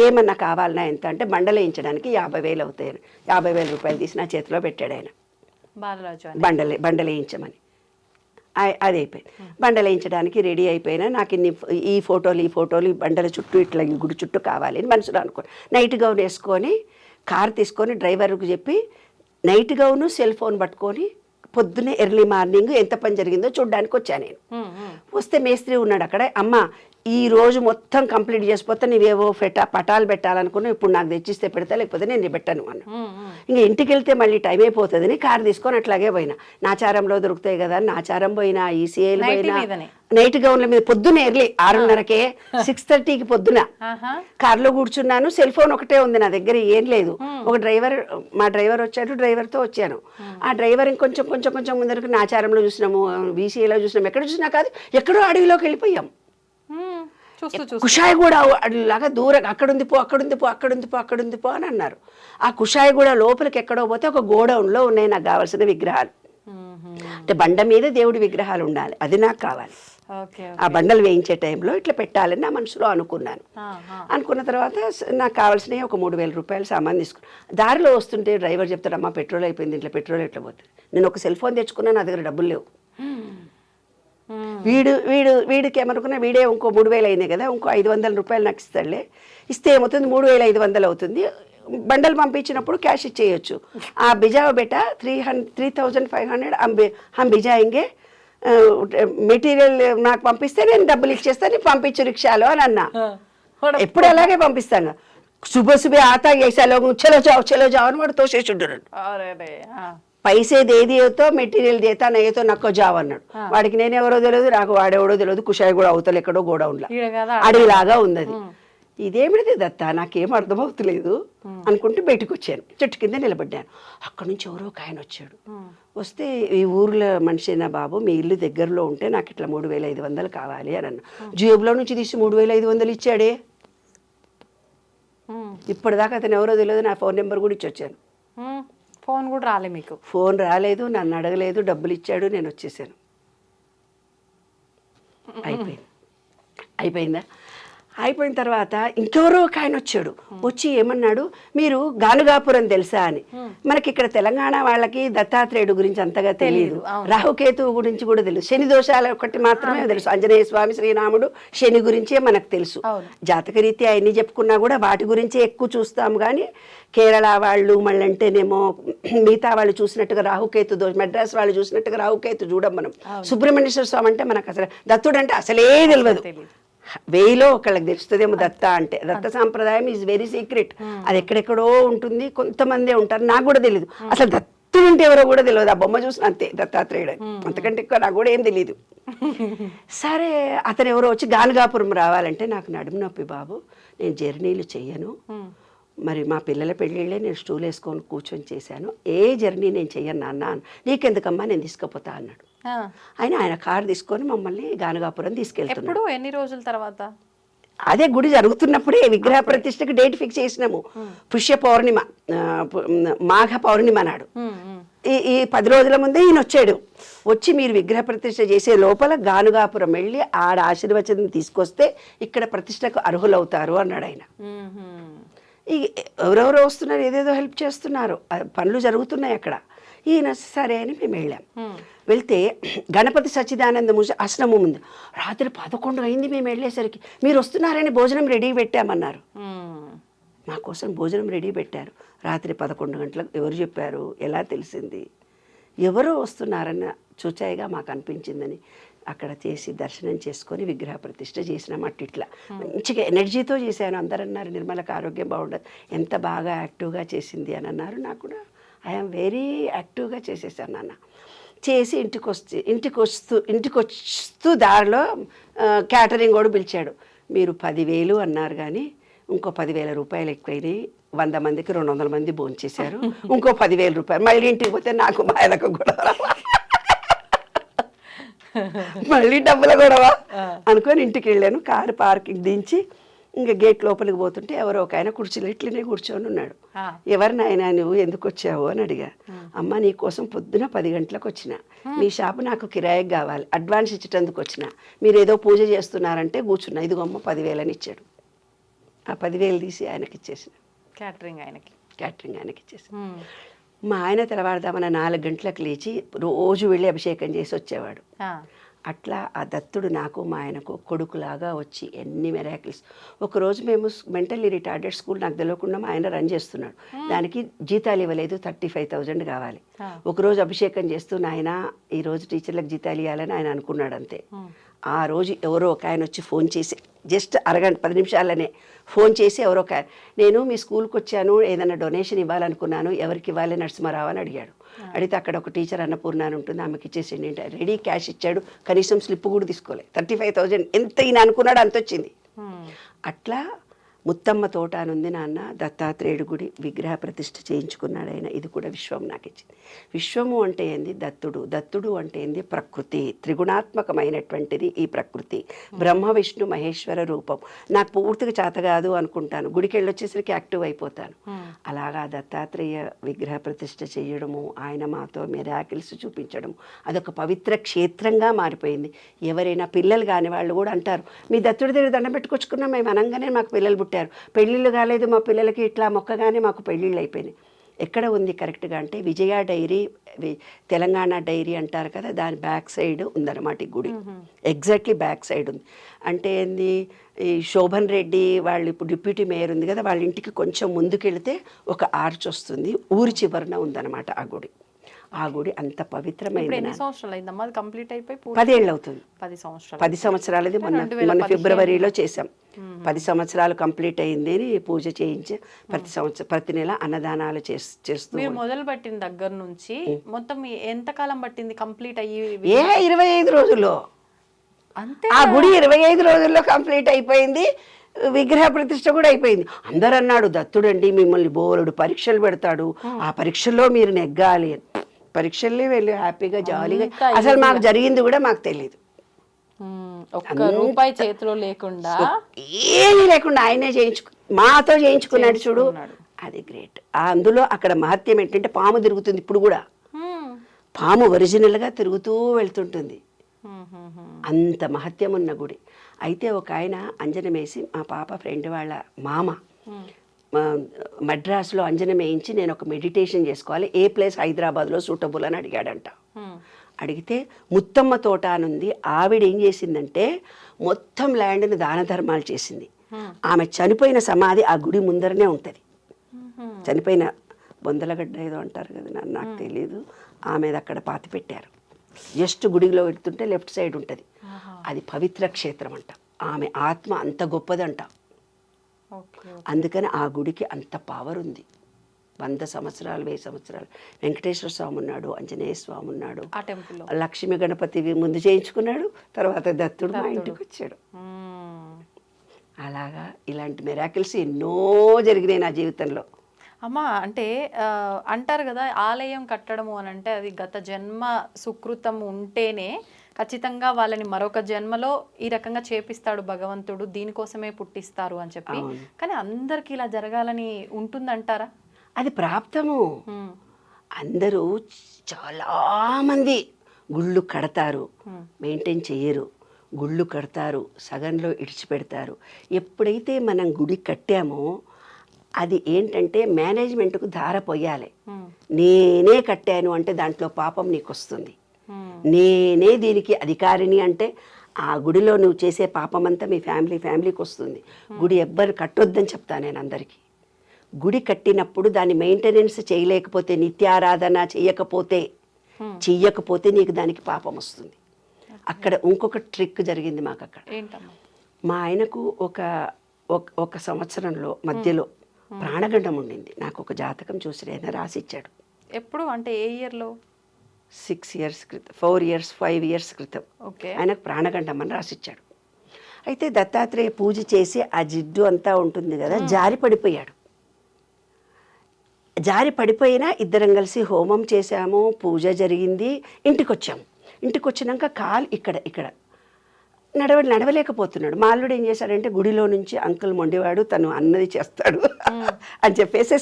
ఏమన్నా కావాలన్నా ఎంత అంటే బండలేయించడానికి 50,000 అవుతాయి. 50,000 రూపాయలు తీసి నా చేతిలో పెట్టాడు ఆయన, బండలేయించమని. అది అయిపోయింది. బండలేయించడానికి రెడీ అయిపోయినా నాకు ఈ ఫోటోలు బండల చుట్టూ ఇట్లా గుడి చుట్టూ కావాలి అని మనసులో అనుకో. నైట్ గౌన్ వేసుకొని కారు తీసుకొని డ్రైవర్కి చెప్పి నైట్ గౌను సెల్ ఫోన్ పట్టుకొని పొద్దున్నే ఎర్లీ మార్నింగ్ ఎంత పని జరిగిందో చూడ్డానికి వచ్చాను నేను. వస్తే మేస్త్రి ఉన్నాడు అక్కడ. అమ్మ ఈ రోజు మొత్తం కంప్లీట్ చేసిపోతే నీవేవో పటాలు పెట్టాలనుకున్నా, ఇప్పుడు నాకు తెచ్చిస్తే పెడతా, లేకపోతే నేను పెట్టాను అన్న. ఇంకా ఇంటికి వెళ్తే మళ్ళీ టైం అయిపోతుందని కారు తీసుకొని అట్లాగే పోయినా. నాచారంలో దొరుకుతాయి కదా అని నాచారం పోయినా, ఈసీఐలు పోయినా, నైట్ గౌన్ల మీద పొద్దున్న ఎర్లీ 6:30కే 6:30కి పొద్దున కార్లో కూర్చున్నాను. సెల్ ఫోన్ ఒకటే ఉంది నా దగ్గర, ఏం లేదు. ఒక డ్రైవర్, మా డ్రైవర్ వచ్చాడు, డ్రైవర్తో వచ్చాను. ఆ డ్రైవర్ ఇంకొంచెం కొంచెం కొంచెం ముందరకు నాచారంలో చూసినాము, వీసీఐలో చూసినాము, ఎక్కడ చూసినా కాదు, ఎక్కడో అడవిలోకి వెళ్ళిపోయాం. కుషాయిగూడ లాగా దూరం, అక్కడుంది పో అక్కడుంది పో అక్కడుంది పో అక్కడుంది పో అని అన్నారు. ఆ కుషాయిగూడ లోపలికి ఎక్కడో పోతే ఒక గోడౌన్లో ఉన్నాయి నాకు కావాల్సిన విగ్రహాలు. అంటే బండ మీద దేవుడి విగ్రహాలు ఉండాలి, అది నాకు కావాలి. ఆ బండలు వేయించే టైంలో ఇట్లా పెట్టాలని నా మనసులో అనుకున్నాను. అనుకున్న తర్వాత నాకు కావాల్సినవి ఒక 3,000 రూపాయలు సామాన్ తీసుకున్నాను. దారిలో వస్తుంటే డ్రైవర్ చెప్తాడు, అమ్మా పెట్రోల్ అయిపోయింది, ఇంట్లో పెట్రోల్ ఎట్లా పోతుంది. నేను ఒక సెల్ ఫోన్ తెచ్చుకున్నా, నా దగ్గర డబ్బులు లేవు. వీడికి ఏమనుకున్నా, వీడే ఇంకో 3,000 అయింది కదా, ఇంకో 500 రూపాయలు నాకు ఇస్తాడులే. ఇస్తే ఏమవుతుంది, 3,500 అవుతుంది. బండలు పంపించినప్పుడు క్యాష్ ఇచ్చేయచ్చు. ఆ బిజావ బేట 3,500 హమ్ బిజాయింగే, మెటీరియల్ నాకు పంపిస్తే నేను డబ్బులు ఇచ్చేస్తాను, పంపించు రిక్షాలో అని అన్నా. ఎప్పుడు అలాగే పంపిస్తాను. సుబహ ఆతా ऐसा लोग చలో జాओ అని వాడు తోసేసి ఉంటాడు. పైసే దేదితో మెటీరియల్ దేతా నయ్యతో నక్కో జావ్ అన్నాడు. వాడికి నేనెవరో తెలియదు, నాకు వాడెవడో తెలియదు. కుషాయి కూడా అవతల ఎక్కడో గోడౌన్లో అడవిలాగా ఉంది అది. ఇదేమిటిది దత్త, నాకేం అర్థమవుతలేదు అనుకుంటూ బయటకు వచ్చాను. చెట్టు కింద నిలబడ్డాను. అక్కడ నుంచి ఎవరో ఒక ఆయన వచ్చాడు. వస్తే ఈ ఊర్లో మనిషినా బాబు, మీ ఇల్లు దగ్గరలో ఉంటే నాకు ఇట్లా 3,500 కావాలి అని అన్న. జేబులో నుంచి తీసి 3,500 ఇచ్చాడే. ఇప్పటిదాకా అతను ఎవరో తెలియదు, నా ఫోన్ నెంబర్ కూడా ఇచ్చి వచ్చాను. ఫోన్ కూడా రాలే మీకు? ఫోన్ రాలేదు, నన్ను అడగలేదు, డబ్బులు ఇచ్చాడు, నేను వచ్చేసాను. అయిపోయిందా? అయిపోయిన తర్వాత ఇంకెవరో ఒక ఆయన వచ్చాడు. వచ్చి ఏమన్నాడు, మీరు గానుగాపురం తెలుసా అని. మనకి ఇక్కడ తెలంగాణ వాళ్ళకి దత్తాత్రేయుడు గురించి అంతగా తెలియదు, రాహుకేతువు గురించి కూడా తెలుసు, శని దోషాలు ఒకటి మాత్రమే తెలుసు. ఆంజనేయ స్వామి, శ్రీరాముడు, శని గురించే మనకు తెలుసు. జాతకరీత్యా ఎన్ని చెప్పుకున్నా కూడా వాటి గురించే ఎక్కువ చూస్తాము. కానీ కేరళ వాళ్ళు మళ్ళీ అంటేనేమో మిగతా వాళ్ళు చూసినట్టుగా రాహుకేతు మెడ్రాస్ వాళ్ళు చూసినట్టుగా రాహుకేతు చూడం మనం. సుబ్రహ్మణ్యేశ్వర స్వామి అంటే మనకు అసలు దత్తుడు అంటే అసలే తెలియదు. 1000లో ఒకళ్ళకి తెలుస్తుందేమో దత్త అంటే. దత్త సాంప్రదాయం ఈజ్ వెరీ సీక్రెట్. అది ఎక్కడెక్కడో ఉంటుంది, కొంతమందే ఉంటారు, నాకు కూడా తెలియదు. అసలు దత్తుడు అంటే ఎవరో కూడా తెలియదు. ఆ బొమ్మ చూసిన అంతే, దత్తాత్రేయుడు, అంతకంటే ఎక్కువ నాకు కూడా ఏం తెలియదు. సరే, అతను ఎవరో వచ్చి గానుగాపురం రావాలంటే, నాకు నడుము నొప్పి బాబు, నేను జర్నీలు చెయ్యను, మరి మా పిల్లల పెళ్ళిళ్ళే నేను స్టూల్ వేసుకొని కూర్చొని చేశాను, ఏ జర్నీ నేను చెయ్యను నాన్న. నీకెందుకమ్మా, నేను తీసుకుపోతా అన్నాడు. ఆయన కారు తీసుకొని మమ్మల్ని గానుగాపురం తీసుకెళ్తున్నాడు. ఎన్ని రోజుల తర్వాత? అదే గుడి జరుగుతున్నప్పుడే విగ్రహ ప్రతిష్టకి డేట్ ఫిక్స్ చేసినాము. పుష్య పౌర్ణిమ, మాఘ పౌర్ణిమ నాడు. ఈ 10 రోజుల ముందే ఈయన వచ్చాడు. వచ్చి మీరు విగ్రహ ప్రతిష్ఠ చేసే లోపల గానుగాపురం వెళ్ళి ఆడ ఆశీర్వచనం తీసుకొస్తే ఇక్కడ ప్రతిష్టకు అర్హులవుతారు అన్నాడు ఆయన. ఎవరెవరో వస్తున్నారు, ఏదేదో హెల్ప్ చేస్తున్నారు, పనులు జరుగుతున్నాయి అక్కడ. ఈయన సరే అని మేము వెళ్ళాం. వెళ్తే గణపతి సచ్చిదానంద ఆశ్రమం ఉంది. రాత్రి 11 అయింది మేము వెళ్ళేసరికి. మీరు వస్తున్నారని భోజనం రెడీ పెట్టామన్నారు. మా కోసం భోజనం రెడీ పెట్టారు. రాత్రి 11 గంటలకు. ఎవరు చెప్పారు, ఎలా తెలిసింది? ఎవరో వస్తున్నారన్న చూచాయిగా మాకు అనిపించిందని అక్కడ చేసి దర్శనం చేసుకొని విగ్రహ ప్రతిష్ఠ చేసినాం. ఇట్లా మంచిగా ఎనర్జీతో చేశాను. అందరు అన్నారు నిర్మలకు ఆరోగ్యం బాగుండదు, ఎంత బాగా యాక్టివ్గా చేసింది అని అన్నారు. నాకు కూడా ఐఎమ్ వెరీ యాక్టివ్గా చేసేసాను నాన్న. చేసి ఇంటికి వస్తూ దారిలో క్యాటరింగ్ కూడా పిలిచాడు. మీరు 10,000 అన్నారు కానీ ఇంకో 10,000 రూపాయలు ఎక్కువైనాయి, 100 మందికి 200 మంది భోంచేశారు, ఇంకో 10,000 రూపాయలు. మళ్ళీ ఇంటికి పోతే నాకు మా ఆయనకు గొడవ, మళ్ళీ డబ్బుల గొడవ అనుకొని ఇంటికి వెళ్ళాను. కారు పార్కింగ్ దించి ఇంకా గేట్ లోపలికి పోతుంటే ఎవరో ఒక ఆయన కుర్చీలో ఇట్లనే కూర్చొని ఉన్నాడు. ఎవరు నాయనా నువ్వు, ఎందుకు వచ్చావు అని అడిగా. అమ్మ నీకోసం పొద్దున 10 గంటలకు వచ్చిన, మీ షాపు నాకు కిరాయికి కావాలి, అడ్వాన్స్ ఇచ్చేటందుకు వచ్చిన, మీరు ఏదో పూజ చేస్తున్నారంటే కూర్చున్నా, ఇదిగో అమ్మ 10,000 అని ఇచ్చాడు. ఆ 10,000 తీసి ఆయనకి ఇచ్చేసిన. క్యాటరింగ్ ఆయనకి ఇచ్చేసిన. మా ఆయన తెల్లవారుదామన్న 4 గంటలకు లేచి రోజు వెళ్ళి అభిషేకం చేసి వచ్చేవాడు. అట్లా ఆ దత్తుడు నాకు మా ఆయనకు కొడుకులాగా వచ్చి ఎన్ని మెరాకిల్స్. ఒకరోజు మేము మెంటల్లీ రిటార్డెడ్ స్కూల్ నాకు తెలియకుండా మా ఆయన రన్ చేస్తున్నాడు. దానికి జీతాలు ఇవ్వలేదు, 35,000 కావాలి. ఒకరోజు అభిషేకం చేస్తూ నాయన ఈరోజు టీచర్లకు జీతాలు ఇవ్వాలని ఆయన అనుకున్నాడు అంతే. ఆ రోజు ఎవరో ఒక ఆయన వచ్చి ఫోన్ చేసి జస్ట్ అరగంట 10 నిమిషాలనే ఫోన్ చేసి ఎవరో ఒక నేను మీ స్కూల్కి వచ్చాను, ఏదైనా డొనేషన్ ఇవ్వాలనుకున్నాను, ఎవరికి ఇవ్వాలి నరసింహారావు అని అడిగాడు. అడిగితే అక్కడ ఒక టీచర్ అన్నపూర్ణ అని ఉంటుంది, ఆమెకి ఇచ్చేసిండి అంటే రెడీ క్యాష్ ఇచ్చాడు. కనీసం స్లిప్ కూడా తీసుకోలేదు. 35,000 ఎంత ఈయన అనుకున్నాడు అంత వచ్చింది. అట్లా ముత్తమ్మ తోట అని ఉంది నాన్న, దత్తాత్రేయుడు గుడి విగ్రహ ప్రతిష్ఠ చేయించుకున్నాడు ఆయన. ఇది కూడా విశ్వం నాకు ఇచ్చింది. విశ్వము అంటే ఏంది? దత్తుడు. దత్తుడు అంటే ఏంది? ప్రకృతి. త్రిగుణాత్మకమైనటువంటిది ఈ ప్రకృతి. బ్రహ్మ విష్ణు మహేశ్వర రూపం. నాకు పూర్తిగా చేత కాదు అనుకుంటాను, గుడికి వెళ్ళొచ్చేసరికి యాక్టివ్ అయిపోతాను. అలాగా దత్తాత్రేయ విగ్రహ ప్రతిష్ఠ చేయడము, ఆయన మాతో మిరాకిల్స్ చూపించడము, అదొక పవిత్ర క్షేత్రంగా మారిపోయింది. ఎవరైనా పిల్లలు కాని వాళ్ళు కూడా అంటారు, మీ దత్తుడి దగ్గర దండం పెట్టుకొచ్చుకున్నాం మేము అనగానే మాకు పిల్లలు పుట్టారు, పెళ్ళిళ్ళు కాలేదు మా పిల్లలకి, ఇట్లా మొక్కగానే మాకు పెళ్ళిళ్ళు అయిపోయినాయి. ఎక్కడ ఉంది కరెక్ట్గా అంటే విజయ డైరీ, తెలంగాణ డైరీ అంటారు కదా, దాని బ్యాక్ సైడ్ ఉందన్నమాట ఈ గుడి. ఎగ్జాక్ట్లీ బ్యాక్ సైడ్ ఉంది. అంటే ఏంది, ఈ శోభన్ రెడ్డి వాళ్ళు ఇప్పుడు డిప్యూటీ మేయర్ ఉంది కదా, వాళ్ళ ఇంటికి కొంచెం ముందుకెళ్తే ఒక ఆర్చ్ వస్తుంది, ఊరి చివరన ఉందన్నమాట ఆ గుడి. ఆ గుడి అంత పవిత్రమైనది. ఎన్ని సంవత్సరాలు అయిందమ్మా అది కంప్లీట్ అయిపోయి? 10 ఏళ్ళు అవుతుంది. 10 సంవత్సరాలది. మొన్న ఫిబ్రవరిలో చేసాం. 10 సంవత్సరాలు కంప్లీట్ అయింది అని పూజ చేయించి ప్రతి నెల అన్నదానాలు చేస్తూ. మీరు మొదలు పెట్టిన దగ్గర నుంచి మొత్తం ఎంత కాలం పట్టింది కంప్లీట్ అయ్యి? 25 రోజుల్లో. అంతే. ఆ గుడి 25 రోజుల్లో కంప్లీట్ అయిపోయింది. విగ్రహ ప్రతిష్ఠ కూడా అయిపోయింది. అందరు అన్నాడు, దత్తుడండి మిమ్మల్ని బోలెడు పరీక్షలు పెడతాడు, ఆ పరీక్షల్లో మీరు నెగ్గాలి. పరీక్షల్లో వెళ్ళి హ్యాపీగా జాలీగా, అసలు మాకు జరిగింది కూడా మాకు తెలియదు. ఒక్క రూపాయి చేతిలో లేకుండా, ఏమీ లేకుండా ఆయనే మాతో చేయించుకున్నాడు చూడు, అది గ్రేట్. అందులో అక్కడ మహత్యం ఏంటంటే పాము తిరుగుతుంది ఇప్పుడు కూడా. పాము ఒరిజినల్గా తిరుగుతూ వెళ్తుంటుంది. అంత మహత్యం ఉన్న గుడి. అయితే ఒక ఆయన అంజనం వేసి, మా పాప ఫ్రెండ్ వాళ్ళ మామ మద్రాసులో అంజనం వేయించి నేను ఒక మెడిటేషన్ చేసుకోవాలి, ఏ ప్లేస్ హైదరాబాద్లో సూటబుల్ అని అడిగాడంట. అడిగితే ముత్తమ్మ తోట అనుంది. ఆవిడ ఏం చేసిందంటే మొత్తం ల్యాండ్ని దాన ధర్మాలు చేసింది. ఆమె చనిపోయిన సమాధి ఆ గుడి ముందరనే ఉంటుంది. చనిపోయిన బొందలగడ్డ ఏదో అంటారు కదా, నాకు తెలియదు, ఆమె అక్కడ పాతి పెట్టారు. జస్ట్ గుడిలో పెడుతుంటే లెఫ్ట్ సైడ్ ఉంటుంది. అది పవిత్ర క్షేత్రం అంట. ఆమె ఆత్మ అంత గొప్పదంట. అందుకని ఆ గుడికి అంత పవర్ ఉంది. 100 సంవత్సరాలు 1000 సంవత్సరాలు వెంకటేశ్వర స్వామి ఉన్నాడు, ఆంజనేయ స్వామి ఉన్నాడు, లక్ష్మీ గణపతి ముందు చేయించుకున్నాడు, తర్వాత దత్తుడు మా ఇంటికి వచ్చాడు. అలాగా ఇలాంటి మిరాకిల్స్ ఎన్నో జరిగినాయి నా జీవితంలో. అమ్మా, అంటే అంటారు కదా, ఆలయం కట్టడము అని అంటే అది గత జన్మ సుకృతం ఉంటేనే ఖచ్చితంగా వాళ్ళని మరొక జన్మలో ఈ రకంగా చేపిస్తాడు భగవంతుడు, దీనికోసమే పుట్టిస్తారు అని చెప్పి. కానీ అందరికి ఇలా జరగాలని ఉంటుందంటారా? అది ప్రాప్తము. అందరూ చాలామంది గుళ్ళు కడతారు, మెయింటైన్ చేయరు. గుళ్ళు కడతారు, సగంలో ఇడిచిపెడతారు. ఎప్పుడైతే మనం గుడి కట్టామో అది ఏంటంటే మేనేజ్మెంట్కు ధార పోయాలి. నేనే కట్టాను అంటే దాంట్లో పాపం నీకు వస్తుంది. నేనే దీనికి అధికారిని అంటే ఆ గుడిలో నువ్వు చేసే పాపం అంతా మీ ఫ్యామిలీకి వస్తుంది. గుడి ఎవ్వరు కట్టొద్దని చెప్తాను నేను అందరికీ. గుడి కట్టినప్పుడు దాన్ని మెయింటెనెన్స్ చేయలేకపోతే, నిత్యారాధన చెయ్యకపోతే నీకు దానికి పాపం వస్తుంది. అక్కడ ఇంకొక ట్రిక్ జరిగింది మాకు అక్కడ. మా ఆయనకు ఒక సంవత్సరంలో మధ్యలో ప్రాణగండం ఉండింది. నాకు ఒక జాతకం చూసి ఆయన రాసిచ్చాడు. ఎప్పుడు అంటే ఏ ఇయర్లో? 6 years క్రితం, 4 years 5 years క్రితం ఆయనకు ప్రాణగండం అని రాసిచ్చాడు. అయితే దత్తాత్రేయ పూజ చేసి ఆ జిడ్డు అంతా ఉంటుంది కదా, జారి పడిపోయాడు. జారి పడిపోయినా ఇద్దరం కలిసి హోమం చేశాము, పూజ జరిగింది, ఇంటికి వచ్చాము. ఇంటికి వచ్చినాక కాలు ఇక్కడ నడవలేకపోతున్నాడు. మా అల్లుడు ఏం చేశాడంటే గుడిలో నుంచి అంకుల్ మొండివాడు, తను అన్నది చేస్తాడు అని చెప్పేసి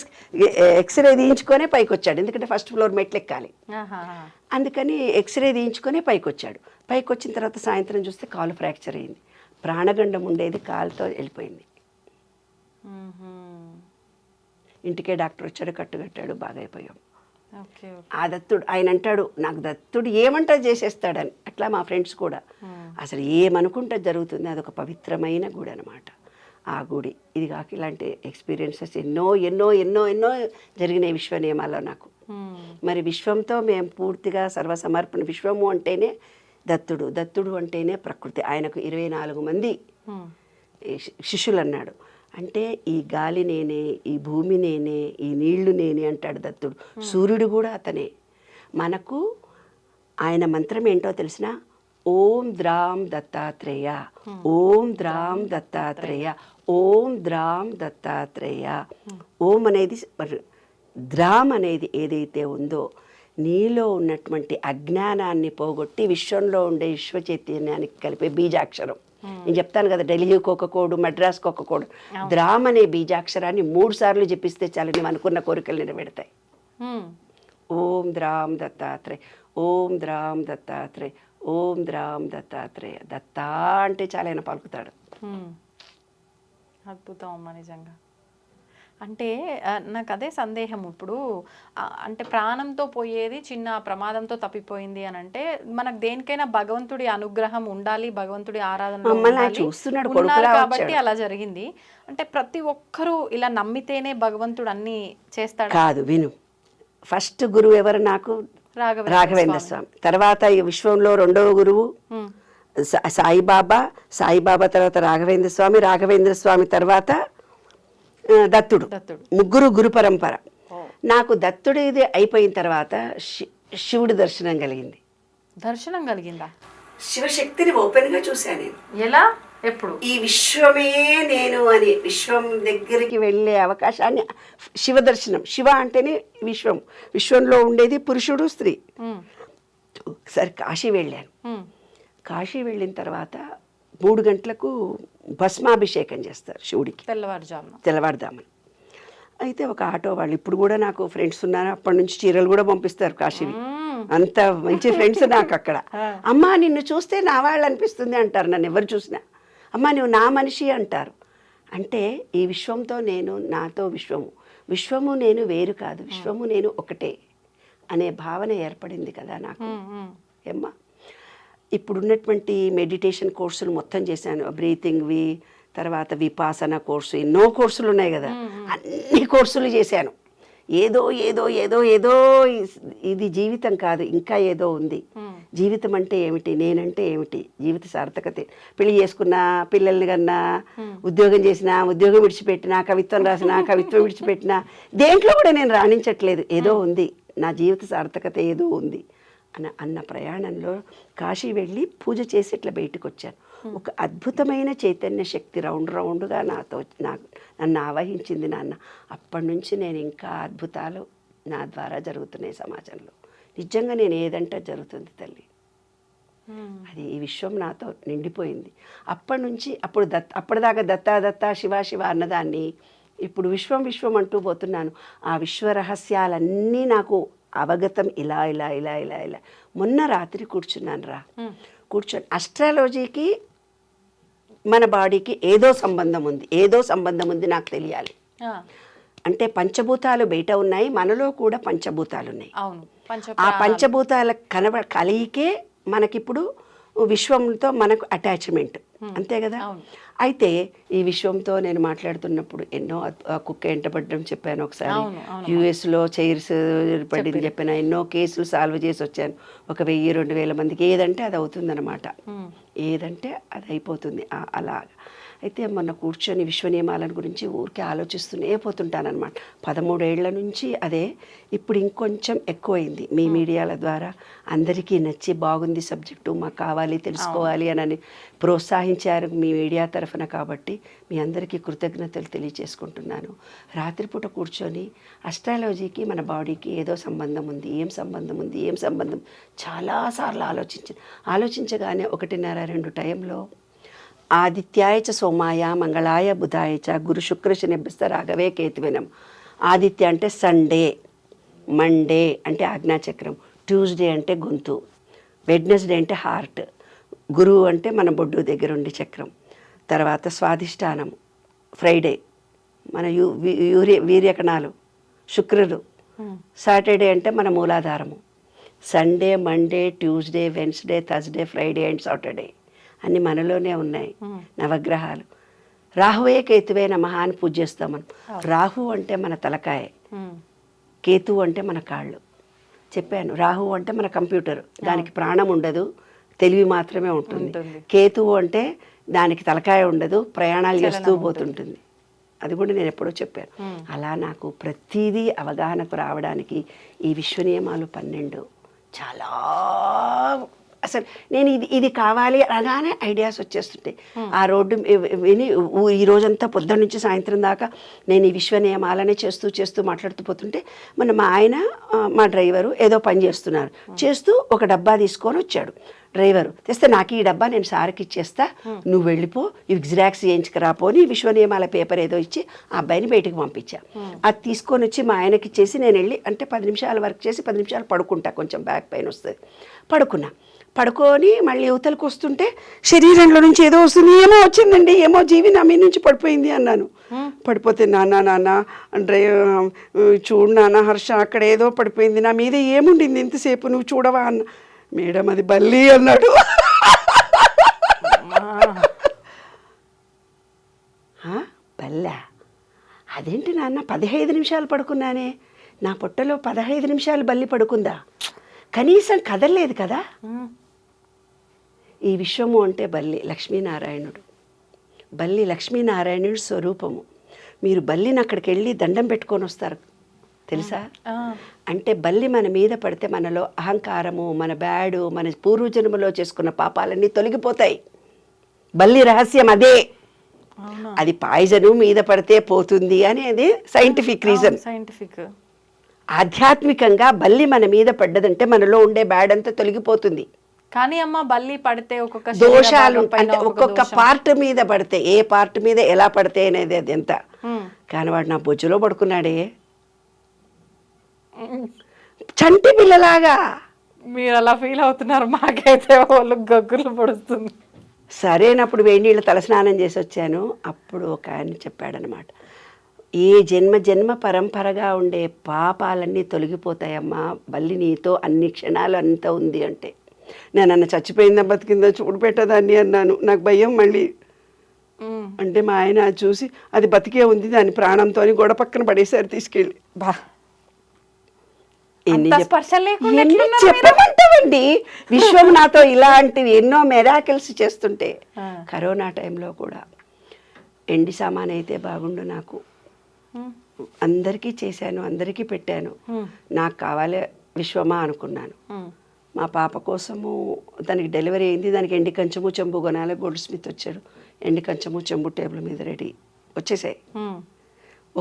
ఎక్స్రే తీయించుకొనే పైకి వచ్చాడు. ఎందుకంటే ఫస్ట్ ఫ్లోర్ మెట్లు ఎక్కాలి, అందుకని ఎక్స్రే తీయించుకొనే పైకి వచ్చాడు. పైకి వచ్చిన తర్వాత సాయంత్రం చూస్తే కాలు ఫ్రాక్చర్ అయింది. ప్రాణగండం ఉండేది కాలుతో వెళ్ళిపోయింది. ఇంటికే డాక్టర్ వచ్చాడు, కట్టుకట్టాడు, బాగా అయిపోయాం. ఓకే. ఆ దత్తుడు ఆయన అంటాడు నాకు దత్తుడు ఏమంటా చేసేస్తాడని. అట్లా మా ఫ్రెండ్స్ కూడా అసలు ఏమనుకుంటే జరుగుతుంది. అదొక పవిత్రమైన గుడి అనమాట ఆ గుడి. ఇది కాక ఇలాంటి ఎక్స్పీరియన్సెస్ ఎన్నో ఎన్నో ఎన్నో ఎన్నో జరిగినాయి విశ్వ నియమాల్లో నాకు. మరి విశ్వంతో మేము పూర్తిగా సర్వసమర్పణ. విశ్వము అంటేనే దత్తుడు, దత్తుడు అంటేనే ప్రకృతి. ఆయనకు 24 మంది శిష్యులు అన్నాడు. అంటే ఈ గాలి నేనే, ఈ భూమి నేనే, ఈ నీళ్లు నేనే అంటాడు దత్తుడు. సూర్యుడు కూడా అతనే. మనకు ఆయన మంత్రం ఏంటో తెలిసిన ఓం ద్రాం దత్తాత్రేయ, ఓం ద్రాం దత్తాత్రేయ, ఓం ద్రాం దత్తాత్రేయ. ఓం అనేది ద్రామ్ అనేది ఏదైతే ఉందో నీలో ఉన్నటువంటి అజ్ఞానాన్ని పోగొట్టి విశ్వంలో ఉండే విశ్వ చైతన్యానికి కలిపే బీజాక్షరం. నేను చెప్తాను కదా, ఢిల్లీకి ఒక కోడు, మద్రాస్కి ఒక కోడు. ద్రామ్ అనే బీజాక్షరాన్ని 3 సార్లు జపిస్తే చాలు నువ్వు అనుకున్న కోరికలు నిలబెడతాయి. ఓం ద్రాం దత్తాత్రేయ, ఓం ద్రాం దత్తాత్రేయ, ఓం ద్రాం దత్తాత్రేయ. దత్తా అంటే చాలా ఆయన పలుకుతాడు. అద్భుతం అమ్మ నిజంగా. అంటే నాకు అదే సందేహం ఇప్పుడు, అంటే ప్రాణంతో పోయేది చిన్న ప్రమాదంతో తప్పిపోయింది అని అంటే మనకు దేనికైనా భగవంతుడి అనుగ్రహం ఉండాలి, భగవంతుడి ఆరాధన ఉన్నారు కాబట్టి అలా జరిగింది. అంటే ప్రతి ఒక్కరూ ఇలా నమ్మితేనే భగవంతుడు అన్ని చేస్తాడు కాదు. విను, ఫస్ట్ గురువు ఎవరు నాకు? రాఘవేంద్ర స్వామి. తర్వాత ఈ విశ్వంలో 2వ గురువు సాయిబాబా. సాయిబాబా తర్వాత రాఘవేంద్ర స్వామి. రాఘవేంద్ర స్వామి తర్వాత దత్తుడు. ముగ్గురు గురు పరంపర. నాకు దత్తుడు ఇది అయిపోయిన తర్వాత శివుడి దర్శనం కలిగింది. దర్శనం కలిగిందా? శివశక్తిని ఓపెన్గా చూశాను నేను. ఎలా? ఎప్పుడు? ఈ విశ్వమే నేను అని విశ్వం దగ్గరికి వెళ్ళే అవకాశాన్ని, శివ దర్శనం. శివ అంటేనే విశ్వం, విశ్వంలో ఉండేది పురుషుడు స్త్రీ. సరే కాశీ వెళ్ళాను. కాశీ వెళ్ళిన తర్వాత 3 గంటలకు భస్మాభిషేకం చేస్తారు శివుడికి, తెల్లవారుజామున. అయితే ఒక ఆటో వాళ్ళు, ఇప్పుడు కూడా నాకు ఫ్రెండ్స్ ఉన్నారు, అప్పటి నుంచి చీరలు కూడా పంపిస్తారు కాశీవి. అంత మంచి ఫ్రెండ్స్ నాకు అక్కడ. అమ్మా నిన్ను చూస్తే నా వాళ్ళు అనిపిస్తుంది అంటారు. నన్ను ఎవరు చూసినా అమ్మా నువ్వు నా మనిషి అంటారు. అంటే ఈ విశ్వంతో నేను, నాతో విశ్వము, విశ్వము నేను వేరు కాదు, విశ్వము నేను ఒకటే అనే భావన ఏర్పడింది కదా నాకు. ఏమ్మా ఇప్పుడున్నటువంటి మెడిటేషన్ కోర్సులు మొత్తం చేశాను. బ్రీతింగ్వి, తర్వాత విపాసన కోర్సు, ఎన్నో కోర్సులు ఉన్నాయి కదా, అన్ని కోర్సులు చేశాను. ఏదో ఏదో ఏదో ఏదో ఇది జీవితం కాదు, ఇంకా ఏదో ఉంది. జీవితం అంటే ఏమిటి, నేనంటే ఏమిటి, జీవిత సార్థకత. పెళ్లి చేసుకున్నా, పిల్లల్ని కన్నా, ఉద్యోగం చేసినా, ఉద్యోగం విడిచిపెట్టినా, కవిత్వం రాసినా, కవిత్వం విడిచిపెట్టినా, దేంట్లో కూడా నేను రాణించట్లేదు. ఏదో ఉంది, నా జీవిత సార్థకత ఏదో ఉంది అన్న ప్రయాణంలో కాశీ వెళ్ళి పూజ చేసి ఇట్లా బయటకు వచ్చాను. ఒక అద్భుతమైన చైతన్య శక్తి రౌండ్గా నన్ను ఆవహించింది నాన్న. అప్పటి నుంచి నేను ఇంకా అద్భుతాలు నా ద్వారా జరుగుతున్నాయి సమాజంలో. నిజంగా నేను ఏదంటే జరుగుతుంది తల్లి. అది ఈ విశ్వం నాతో నిండిపోయింది. అప్పటి నుంచి అప్పటిదాకా దత్తా దత్తా శివ శివ అన్నదాన్ని ఇప్పుడు విశ్వం విశ్వం అంటూ పోతున్నాను. ఆ విశ్వ రహస్యాలన్నీ నాకు అవగతం ఇలా ఇలా ఇలా ఇలా ఇలా. మొన్న రాత్రి కూర్చున్నాను కూర్చొని అస్ట్రాలజీకి మన బాడీకి ఏదో సంబంధం ఉంది నాకు తెలియాలి. అంటే పంచభూతాలు బయట ఉన్నాయి, మనలో కూడా పంచభూతాలు ఉన్నాయి. ఆ పంచభూతాల కలిగికే మనకిప్పుడు విశ్వంతో మనకు అటాచ్మెంట్, అంతే కదా. అయితే ఈ విశ్వంతో నేను మాట్లాడుతున్నప్పుడు ఎన్నో కుక్క ఎంటపడడం చెప్పాను. ఒకసారి యుఎస్లో చైర్స్ పడింది చెప్పాను. ఎన్నో కేసులు సాల్వ్ చేసి వచ్చాను. 1000-2000 మందికి ఏదంటే అది అవుతుందన్నమాట. ఏదంటే అది అయిపోతుంది అలా. అయితే మొన్న కూర్చొని విశ్వ నియమాలను గురించి ఊరికే ఆలోచిస్తూనే పోతుంటానన్నమాట. 13 ఏళ్ల నుంచి అదే. ఇప్పుడు ఇంకొంచెం ఎక్కువైంది. మీ మీడియాల ద్వారా అందరికీ నచ్చి బాగుంది సబ్జెక్టు, మాకు కావాలి తెలుసుకోవాలి అని ప్రోత్సహించారు మీ మీడియా తరఫున. కాబట్టి మీ అందరికీ కృతజ్ఞతలు తెలియచేసుకుంటున్నాను. రాత్రిపూట కూర్చొని అస్ట్రాలజీకి మన బాడీకి ఏదో సంబంధం ఉంది, ఏం సంబంధం చాలాసార్లు ఆలోచించగానే 1:30-2 టైంలో ఆదిత్యాయ చ సోమాయ మంగళాయ బుధాయ చ గురు శుక్ర శనిభ్యస్త రాఘవే కేతువినం. ఆదిత్య అంటే సండే, మండే అంటే ఆజ్ఞాచక్రం, ట్యూస్డే అంటే గొంతు, వెడ్నెస్డే అంటే హార్ట్, గురువు అంటే మన బొడ్డు దగ్గర ఉండే చక్రం, తర్వాత స్వాధిష్టానం, ఫ్రైడే మన వీర్యకణాలు, శుక్రుడు సాటర్డే అంటే మన మూలాధారము, Sunday, Monday, Tuesday, Wednesday, Thursday, Friday and Saturday అన్నీ మనలోనే ఉన్నాయి నవగ్రహాలు. రాహువే కేతువే నమః అని పూజ చేస్తాం మనం. రాహు అంటే మన తలకాయ, కేతు అంటే మన కాళ్ళు. చెప్పాను, రాహు అంటే మన కంప్యూటర్, దానికి ప్రాణం ఉండదు, తెలివి మాత్రమే ఉంటుంది. కేతువు అంటే దానికి తలకాయ ఉండదు, ప్రయాణాలు చేస్తూ పోతుంటుంది. అది కూడా నేను ఎప్పుడో చెప్పాను. అలా నాకు ప్రతిదీ అవగాహనకు రావడానికి ఈ విశ్వ నియమాలు 12 చాలా, అసలు నేను ఇది కావాలి అనగానే ఐడియాస్ వచ్చేస్తుంటాయి. ఆ రోడ్డు విని ఈ రోజంతా పొద్దున్న నుంచి సాయంత్రం దాకా నేను ఈ విశ్వ నియమాలనే చేస్తూ మాట్లాడుతూ పోతుంటే మా ఆయన మా డ్రైవరు ఏదో పని చేస్తున్నారు, చేస్తూ ఒక డబ్బా తీసుకొని వచ్చాడు. డ్రైవరు తెస్తే నాకు ఈ డబ్బా నేను సార్కి ఇచ్చేస్తా, నువ్వు వెళ్ళిపో, ఇవి జిరాక్స్ చేయించుకురాపోని విశ్వ నియమాల పేపర్ ఏదో ఇచ్చి ఆ అబ్బాయిని బయటికి పంపించా. అది తీసుకొని వచ్చి మా ఆయనకి ఇచ్చేసి నేను వెళ్ళి అంటే 10 నిమిషాలు వర్క్ చేసి 10 నిమిషాలు పడుకుంటా, కొంచెం బ్యాక్ పెయిన్ వస్తుంది. పడుకొని మళ్ళీ యువతలకు వస్తుంటే శరీరంలో నుంచి ఏదో వస్తుంది, ఏమో వచ్చిందండి, ఏమో జీవి నా మీద నుంచి పడిపోయింది అన్నాను. పడిపోతే నాన్న చూడు నాన్న హర్ష, అక్కడ ఏదో పడిపోయింది, నా మీద ఏముండింది ఎంతసేపు నువ్వు చూడవా అన్న. మేడం అది బల్లి అన్నాడు. బల్లా? అదేంటి నాన్న, 15 నిమిషాలు పడుకున్నానే, నా పొట్టలో 15 నిమిషాలు బల్లి పడుకుందా? కనీసం కదలలేదు కదా. ఈ విశ్వము అంటే బల్లి లక్ష్మీనారాయణుడు, బల్లి లక్ష్మీనారాయణుడు స్వరూపము. మీరు బల్లిని అక్కడికి వెళ్ళి దండం పెట్టుకొని వస్తారు తెలుసా. అంటే బల్లి మన మీద పడితే మనలో అహంకారము, మన బ్యాడు, మన పూర్వజన్మలో చేసుకున్న పాపాలన్నీ తొలగిపోతాయి. బల్లి రహస్యం అదే. అది పాయిజను మీద పడితే పోతుంది అనేది సైంటిఫిక్ రీజన్. ఆధ్యాత్మికంగా బల్లి మన మీద పడ్డదంటే మనలో ఉండే బ్యాడ్ అంతా తొలగిపోతుంది. కానీ అమ్మ బల్లి పడితే ఒక్కొక్క దోషాలు అంటే ఒక్కొక్క పార్ట్ మీద పడితే, ఏ పార్ట్ మీద ఎలా పడితే అనేది అది ఎంత. కానీ వాడు నా బొజ్జులో పడుకున్నాడే చంటి పిల్లలాగా. మీరు అలా ఫీల్ అవుతున్నారు, మాకైతే వాళ్ళు గగ్గులు పడుతుంది. సరేనప్పుడు వేడి నీళ్ళు తలస్నానం చేసి వచ్చాను. అప్పుడు ఒక ఆయన చెప్పాడనమాట, ఏ జన్మ పరంపరగా ఉండే పాపాలన్నీ తొలగిపోతాయమ్మా, బల్లి నీతో అన్ని క్షణాలు అంత ఉంది అంటే. నేను చచ్చిపోయిందా బతికిందా చూడు పెట్టదాన్ని అన్నాను. నాకు భయం మళ్ళీ. అంటే మా ఆయన చూసి అది బతికే ఉంది, దాని ప్రాణంతో అని గోడ పక్కన పడేసారు తీసుకెళ్ళి. చెప్పమంటామండి, విశ్వం నాతో ఇలాంటివి ఎన్నో మెరాకిల్స్ చేస్తుంటే. కరోనా టైంలో కూడా ఎండి సామాన్ అయితే బాగుండు, నాకు అందరికీ చేశాను, అందరికీ పెట్టాను. నాకు కావాలి విశ్వమా అనుకున్నాను. మా పాప కోసము దానికి డెలివరీ అయింది, దానికి ఎండి కంచము చెంబు కొనాలి. గోల్డ్ స్మిత్ వచ్చాడు, ఎండి కంచము చెంబు టేబుల్ మీద రెడీ వచ్చేసాయి.